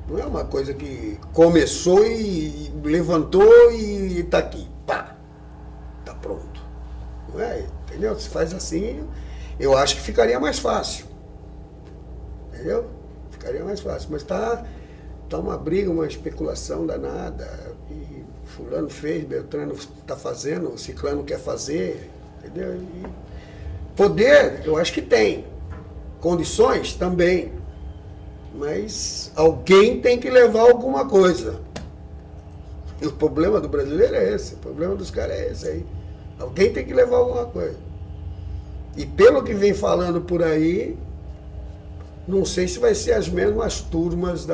Não é uma coisa que começou e levantou e está aqui. Pá! Está pronto. Não é? Entendeu? Se faz assim, eu acho que ficaria mais fácil. Entendeu? Ficaria mais fácil. Mas tá uma briga, uma especulação danada. E fulano fez, Beltrano está fazendo, Ciclano quer fazer. Entendeu? E poder, eu acho que tem. Condições também. Mas alguém tem que levar alguma coisa. E o problema do brasileiro é esse. O problema dos caras é esse aí. Alguém tem que levar alguma coisa. E pelo que vem falando por aí, não sei se vai ser as mesmas turmas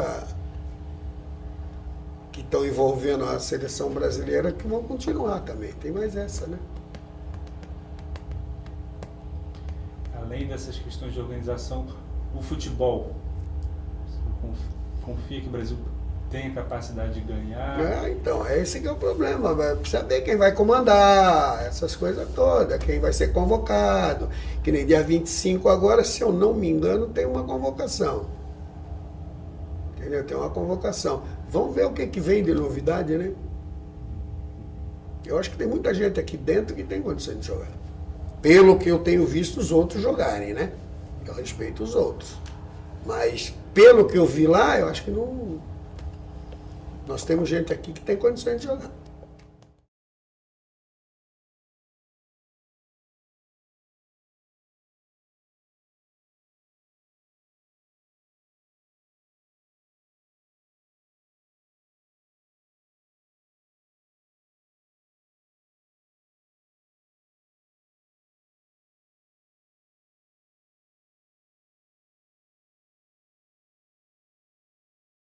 que estão envolvendo a seleção brasileira que vão continuar também. Tem mais essa, né? Além dessas questões de organização, o futebol, você confia que o Brasil tem a capacidade de ganhar? Então, esse que é o problema. Vai saber quem vai comandar, essas coisas todas, quem vai ser convocado. Que nem dia 25 agora, se eu não me engano, tem uma convocação. Entendeu? Tem uma convocação. Vamos ver o que vem de novidade, né? Eu acho que tem muita gente aqui dentro que tem condição de jogar. Pelo que eu tenho visto os outros jogarem, né? Eu respeito os outros. Mas, pelo que eu vi lá, eu acho que não... Nós temos gente aqui que tem condições de jogar.